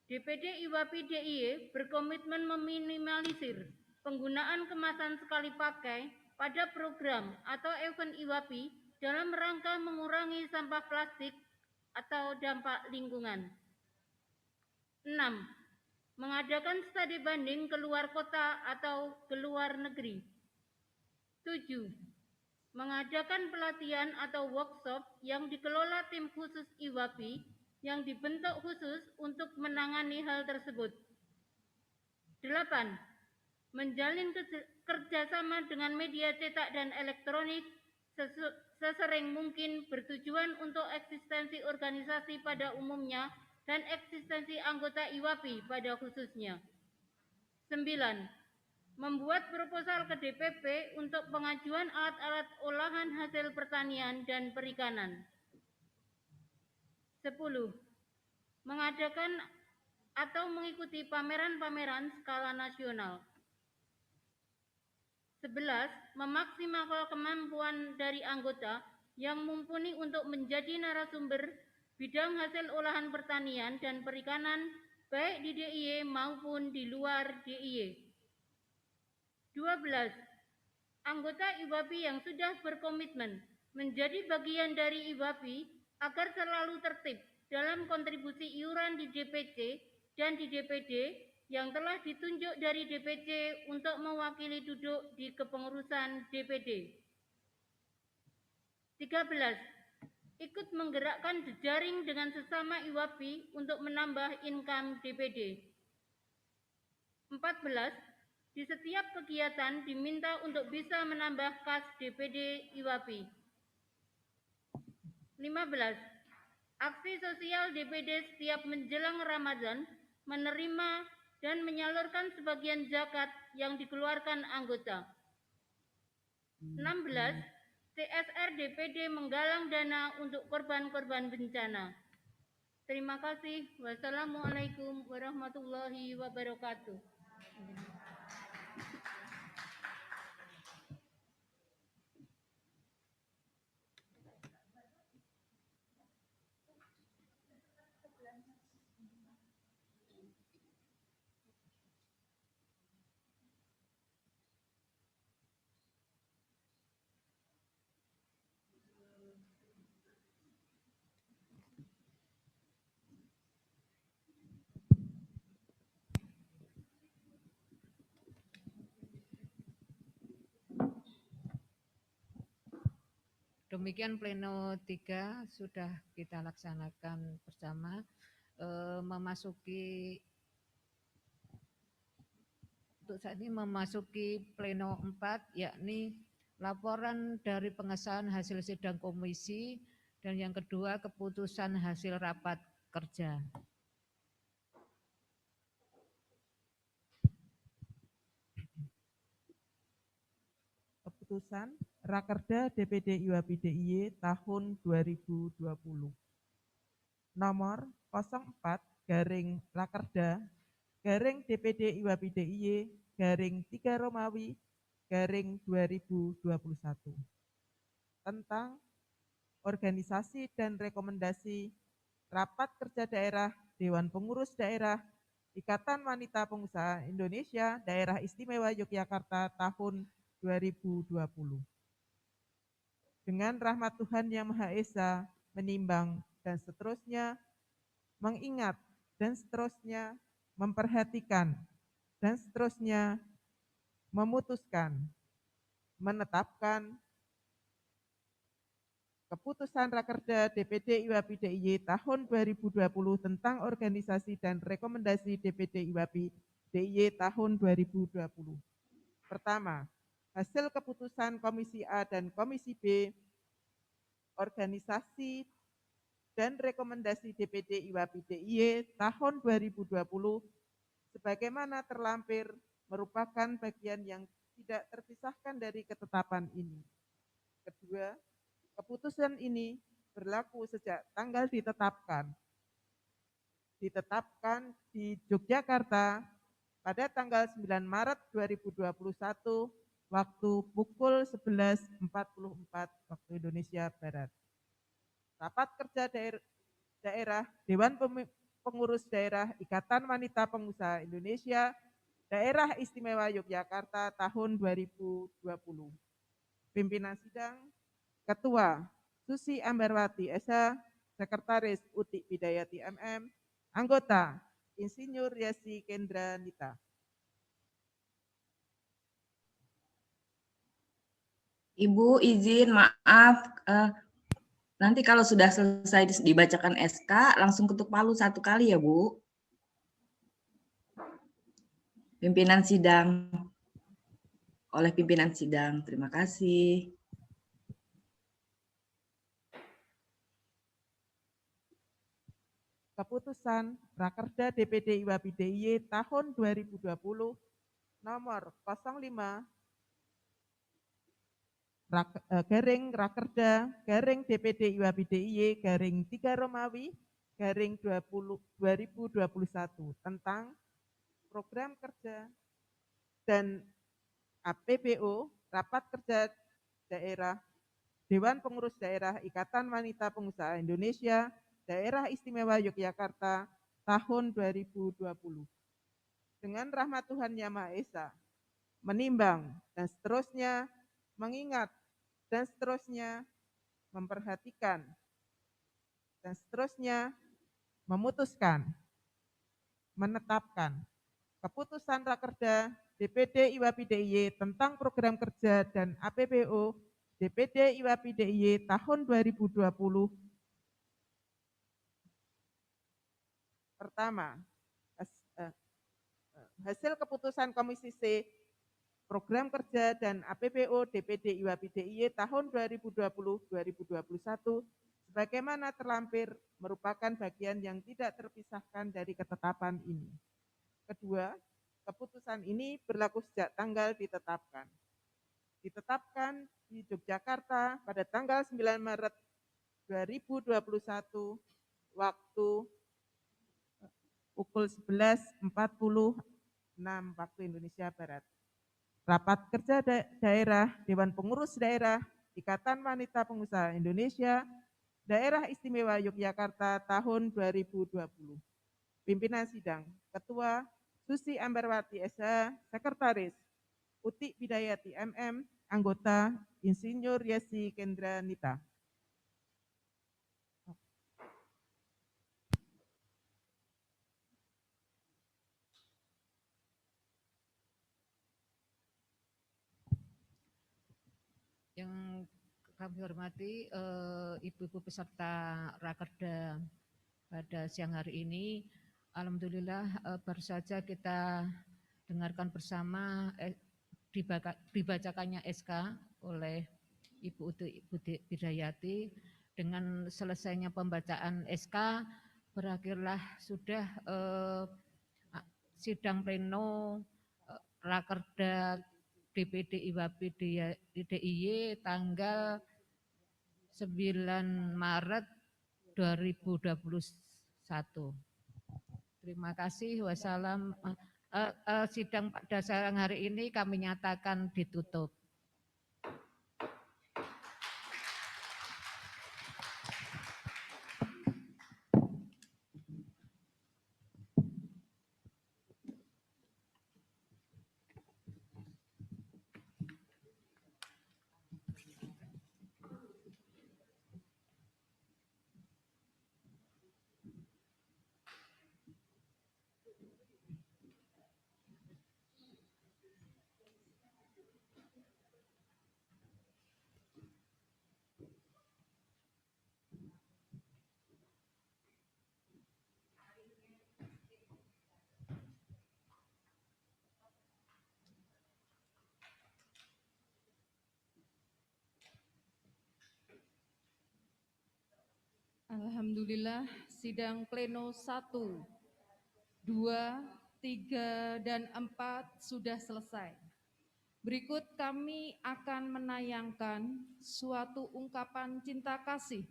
DPD IWAPI DIY berkomitmen meminimalisir penggunaan kemasan sekali pakai pada program atau event IWAPI dalam rangka mengurangi sampah plastik atau dampak lingkungan. 6. Mengadakan studi banding ke luar kota atau ke luar negeri. 7. Mengadakan pelatihan atau workshop yang dikelola tim khusus IWAPI yang dibentuk khusus untuk menangani hal tersebut. 8. Menjalin kerjasama dengan media cetak dan elektronik sesering mungkin bertujuan untuk eksistensi organisasi pada umumnya dan eksistensi anggota IWAPI pada khususnya. 9. Membuat proposal ke DPP untuk pengajuan alat-alat olahan hasil pertanian dan perikanan. 10. Mengadakan atau mengikuti pameran-pameran skala nasional. 11. Memaksimalkan kemampuan dari anggota yang mumpuni untuk menjadi narasumber bidang hasil olahan pertanian dan perikanan baik di DIY maupun di luar DIY. 12. Anggota IWAPI yang sudah berkomitmen menjadi bagian dari IWAPI agar selalu tertib dalam kontribusi iuran di DPC dan di DPD yang telah ditunjuk dari DPC untuk mewakili duduk di kepengurusan DPD. 13. Ikut menggerakkan jejaring dengan sesama IWAPI untuk menambah income DPD. 14. Di setiap kegiatan diminta untuk bisa menambah kas DPD IWAPI. 15. Aksi sosial DPD setiap menjelang Ramadan menerima dan menyalurkan sebagian zakat yang dikeluarkan anggota. 16. CSR DPD menggalang dana untuk korban-korban bencana. Terima kasih. Wassalamualaikum warahmatullahi wabarakatuh. Demikian pleno 3 sudah kita laksanakan bersama. Untuk saat ini memasuki pleno 4, yakni laporan dari pengesahan hasil sidang komisi, dan yang kedua keputusan hasil rapat kerja. Keputusan Rakerda DPD IWAPI DIY tahun 2020. Nomor 04/Rakerda/DPD IWAPI DIY /3 Romawi /2021 tentang organisasi dan rekomendasi Rapat Kerja Daerah Dewan Pengurus Daerah Ikatan Wanita Pengusaha Indonesia Daerah Istimewa Yogyakarta tahun 2020. Dengan rahmat Tuhan Yang Maha Esa, menimbang dan seterusnya, mengingat dan seterusnya, memperhatikan dan seterusnya, memutuskan, menetapkan keputusan Rakerda DPD IWAPI DIY tahun 2020 tentang organisasi dan rekomendasi DPD IWAPI DIY tahun 2020. Pertama, hasil keputusan Komisi A dan Komisi B, organisasi dan rekomendasi DPD IWAPI DIY tahun 2020 sebagaimana terlampir merupakan bagian yang tidak terpisahkan dari ketetapan ini. Kedua, keputusan ini berlaku sejak tanggal ditetapkan di Yogyakarta pada tanggal 9 Maret 2021 waktu pukul 11.44 waktu Indonesia Barat. Rapat Kerja Daerah Dewan Pengurus Daerah Ikatan Wanita Pengusaha Indonesia Daerah Istimewa Yogyakarta tahun 2020. Pimpinan sidang Ketua Susi Ambarwati SH, Sekretaris Uti Bidayati MM, Anggota Insinyur Yasi Kendra Nita. Ibu izin maaf, nanti kalau sudah selesai dibacakan SK, langsung ketuk palu 1 kali ya Bu. Pimpinan sidang, oleh pimpinan sidang, terima kasih. Keputusan Rakerda DPD IWAPI DIY tahun 2020 nomor 05 Rakerda DPD IWAPI DIY 3 Romawi 2021 tentang program kerja dan APBO Rapat Kerja Daerah Dewan Pengurus Daerah Ikatan Wanita Pengusaha Indonesia Daerah Istimewa Yogyakarta tahun 2020. Dengan rahmat Tuhan Yang Maha Esa, menimbang dan seterusnya, mengingat dan seterusnya, memperhatikan dan seterusnya, memutuskan, menetapkan keputusan Rakerda DPD IWAPI DIY tentang program kerja dan APBO DPD IWAPI DIY tahun 2020. Pertama, hasil keputusan Komisi C program kerja dan APBO DPD IWAPI DIY tahun 2020-2021 sebagaimana terlampir merupakan bagian yang tidak terpisahkan dari ketetapan ini. Kedua, keputusan ini berlaku sejak tanggal ditetapkan. ditetapkan di Yogyakarta pada tanggal 9 Maret 2021 waktu pukul 11.46 waktu Indonesia Barat. Rapat kerja daerah Dewan Pengurus Daerah Ikatan Wanita Pengusaha Indonesia Daerah Istimewa Yogyakarta tahun 2020. Pimpinan sidang, Ketua Susi Ambarwati SH, Sekretaris Uti Bidayati MM, Anggota Insinyur Yesi Kendra Nita. Yang kami hormati ibu-ibu peserta Rakerda pada siang hari ini, alhamdulillah baru saja kita dengarkan bersama dibacakannya SK oleh Ibu Uti Bidayati. Dengan selesainya pembacaan SK, berakhirlah sudah sidang pleno Rakerda DPD IWAPI DIY tanggal 9 Maret 2021. Terima kasih. Wassalam. Sidang pada siang hari ini kami nyatakan ditutup. Alhamdulillah, sidang pleno 1, 2, 3, dan 4 sudah selesai. Berikut kami akan menayangkan suatu ungkapan cinta kasih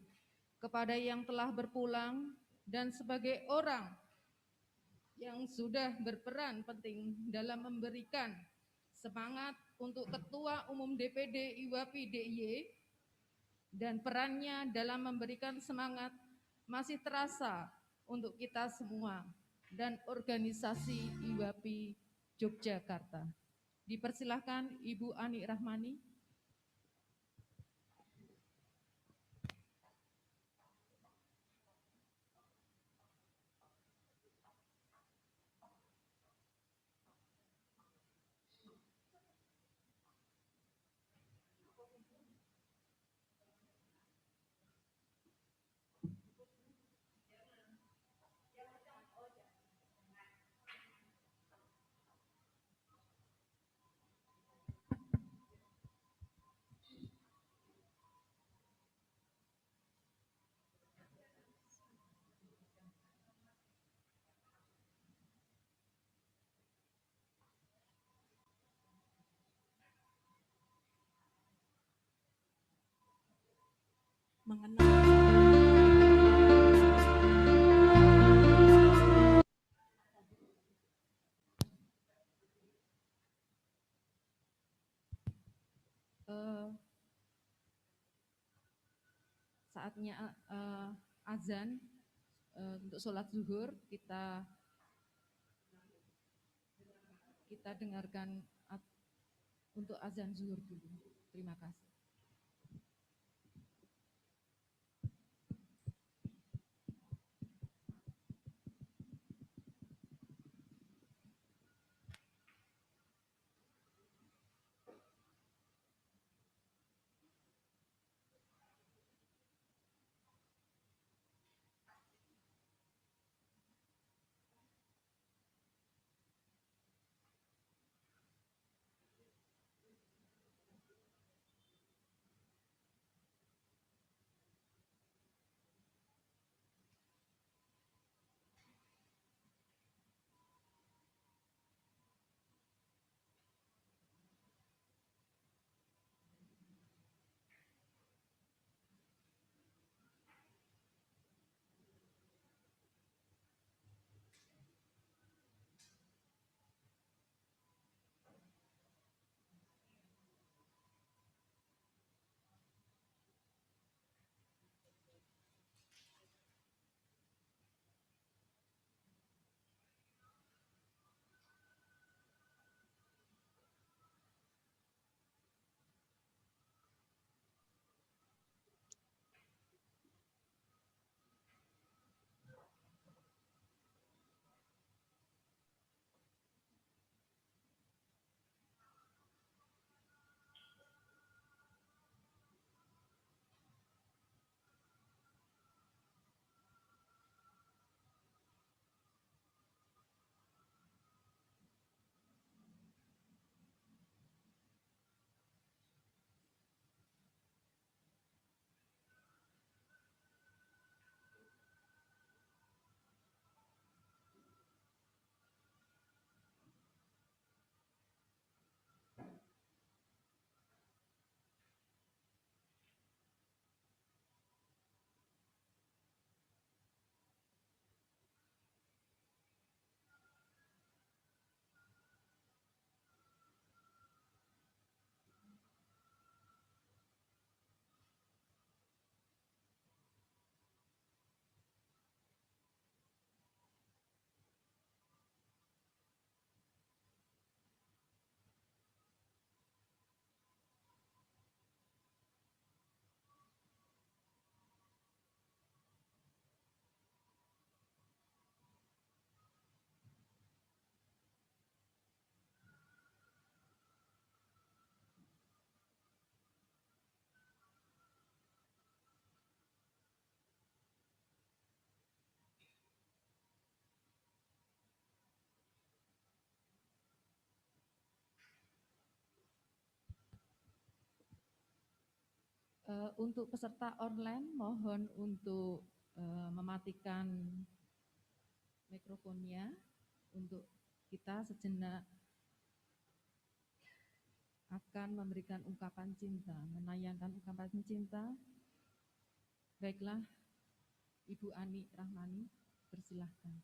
kepada yang telah berpulang dan sebagai orang yang sudah berperan penting dalam memberikan semangat untuk Ketua Umum DPD IWAPI DIY dan perannya dalam memberikan semangat masih terasa untuk kita semua dan organisasi IWAPI Yogyakarta. Dipersilahkan Ibu Ani Rahmani. Saatnya azan untuk sholat zuhur, kita dengarkan untuk azan zuhur dulu. Terima kasih. Untuk peserta online, mohon untuk mematikan mikrofonnya untuk kita sejenak akan memberikan ungkapan cinta, menayangkan ungkapan cinta. Baiklah, Ibu Ani Rahmani, persilahkan.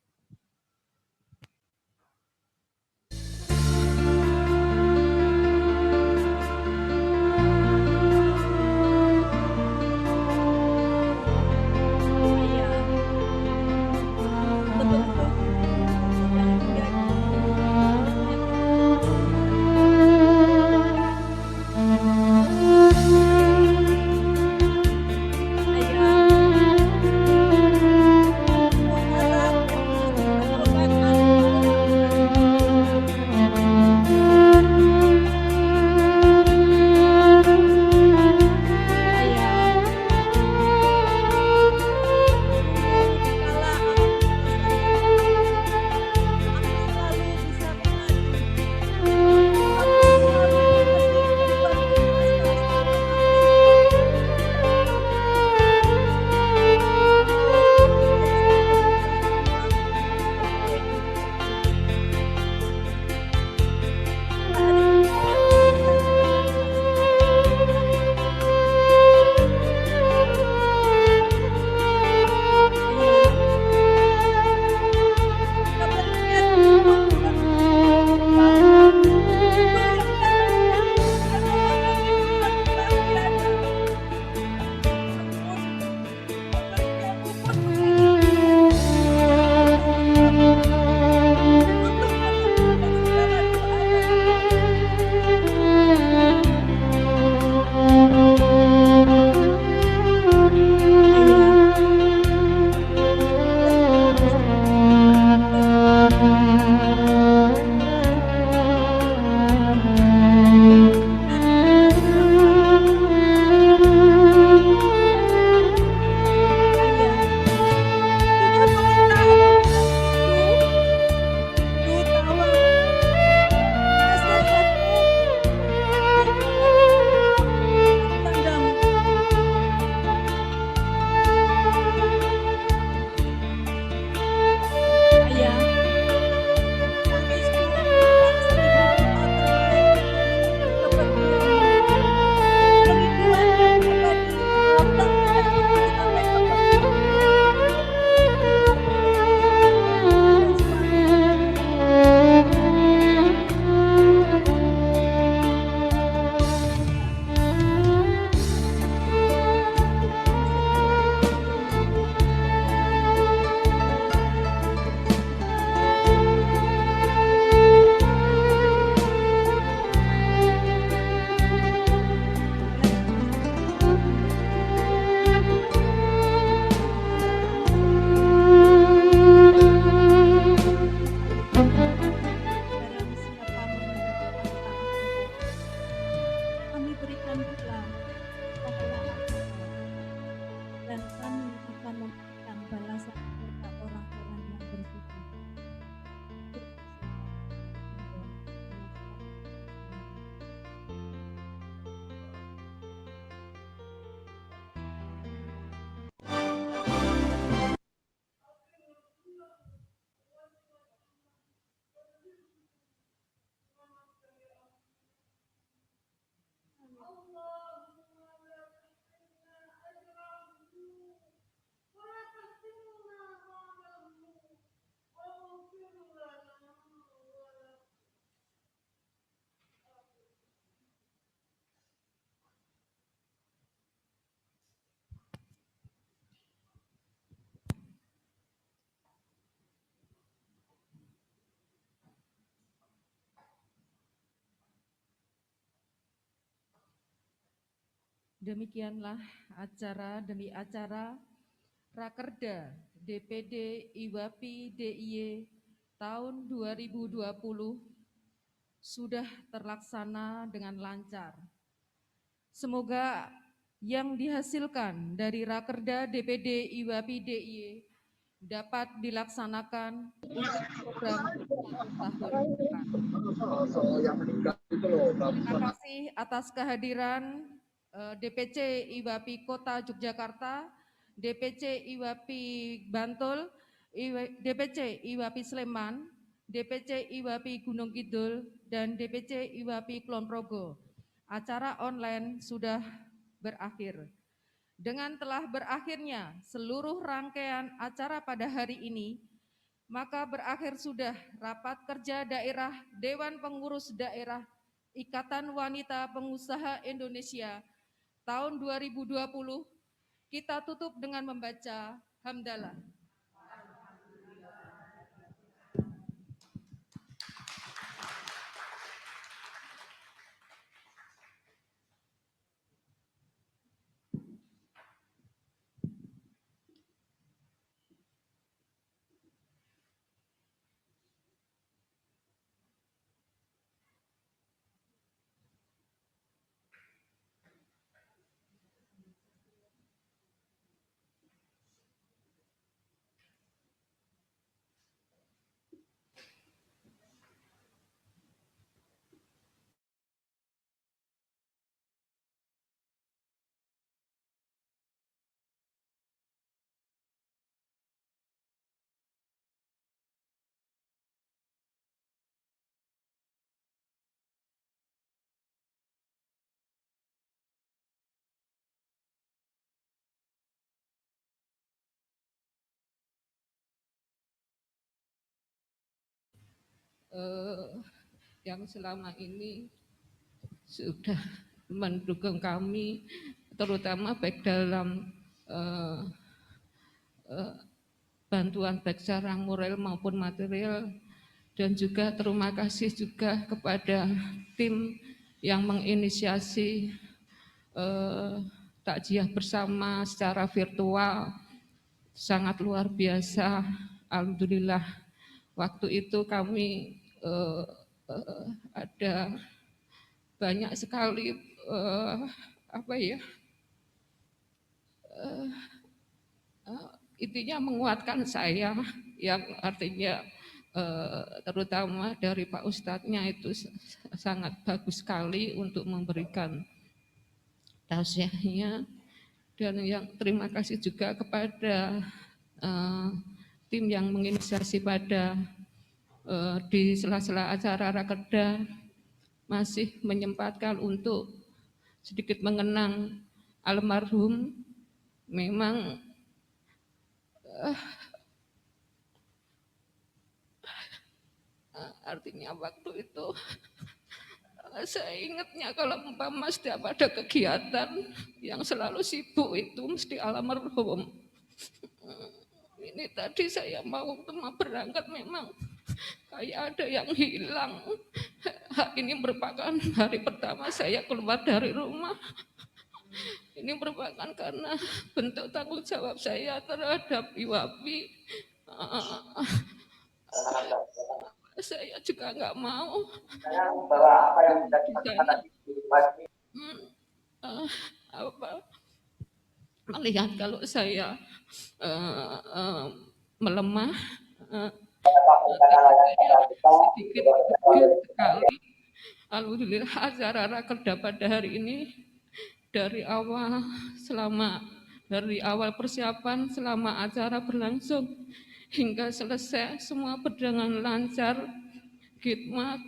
Demikianlah acara demi acara Rakerda DPD IWAPI DIY tahun 2020 sudah terlaksana dengan lancar. Semoga yang dihasilkan dari Rakerda DPD IWAPI DIY dapat dilaksanakan untuk program tahun depan. Terima kasih atas kehadiran DPC IWAPI Kota Yogyakarta, DPC IWAPI Bantul, DPC IWAPI Sleman, DPC IWAPI Gunung Kidul, dan DPC IWAPI Kulon Progo. Acara online sudah berakhir. Dengan telah berakhirnya seluruh rangkaian acara pada hari ini, maka berakhir sudah rapat kerja daerah Dewan Pengurus Daerah Ikatan Wanita Pengusaha Indonesia tahun 2020. Kita tutup dengan membaca hamdalah. Yang selama ini sudah mendukung kami, terutama baik dalam bantuan baik secara moral maupun material, dan juga terima kasih juga kepada tim yang menginisiasi takziah bersama secara virtual, sangat luar biasa. Alhamdulillah, waktu itu kami ada banyak sekali intinya menguatkan saya, yang artinya terutama dari Pak Ustadznya itu sangat bagus sekali untuk memberikan tausiahnya. Dan yang terima kasih juga kepada tim yang menginisiasi pada di sela-sela acara Rakerda masih menyempatkan untuk sedikit mengenang almarhum. Memang artinya waktu itu saya ingatnya kalau umpama setiap ada kegiatan yang selalu sibuk itu mesti almarhum. Ini tadi saya mau berangkat, memang kayak ada yang hilang. Ini merupakan hari pertama saya keluar dari rumah. Ini merupakan karena bentuk tanggung jawab saya terhadap IWAPI. Saya juga nggak mau melihat kalau saya melemah. Sedikit sekali. Alhamdulillah acara Rakerda pada hari ini dari awal persiapan selama acara berlangsung hingga selesai semua berjalan lancar, khidmat,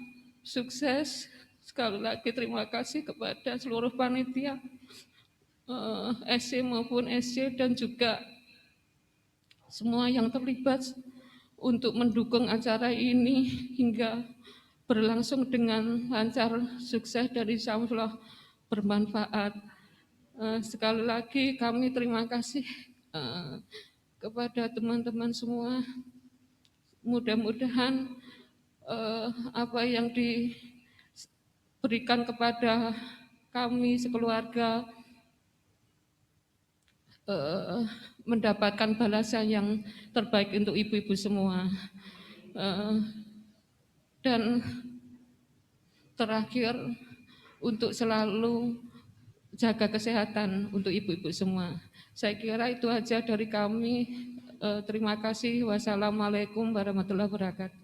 sukses. Sekali lagi terima kasih kepada seluruh panitia, SC maupun SC, dan juga semua yang terlibat untuk mendukung acara ini hingga berlangsung dengan lancar, sukses, dan insyaallah bermanfaat. Sekali lagi kami terima kasih kepada teman-teman semua. Mudah-mudahan apa yang diberikan kepada kami sekeluarga mendapatkan balasan yang terbaik untuk ibu-ibu semua. Dan terakhir, untuk selalu jaga kesehatan untuk ibu-ibu semua. Saya kira itu aja dari kami. Terima kasih. Wassalamualaikum warahmatullahi wabarakatuh.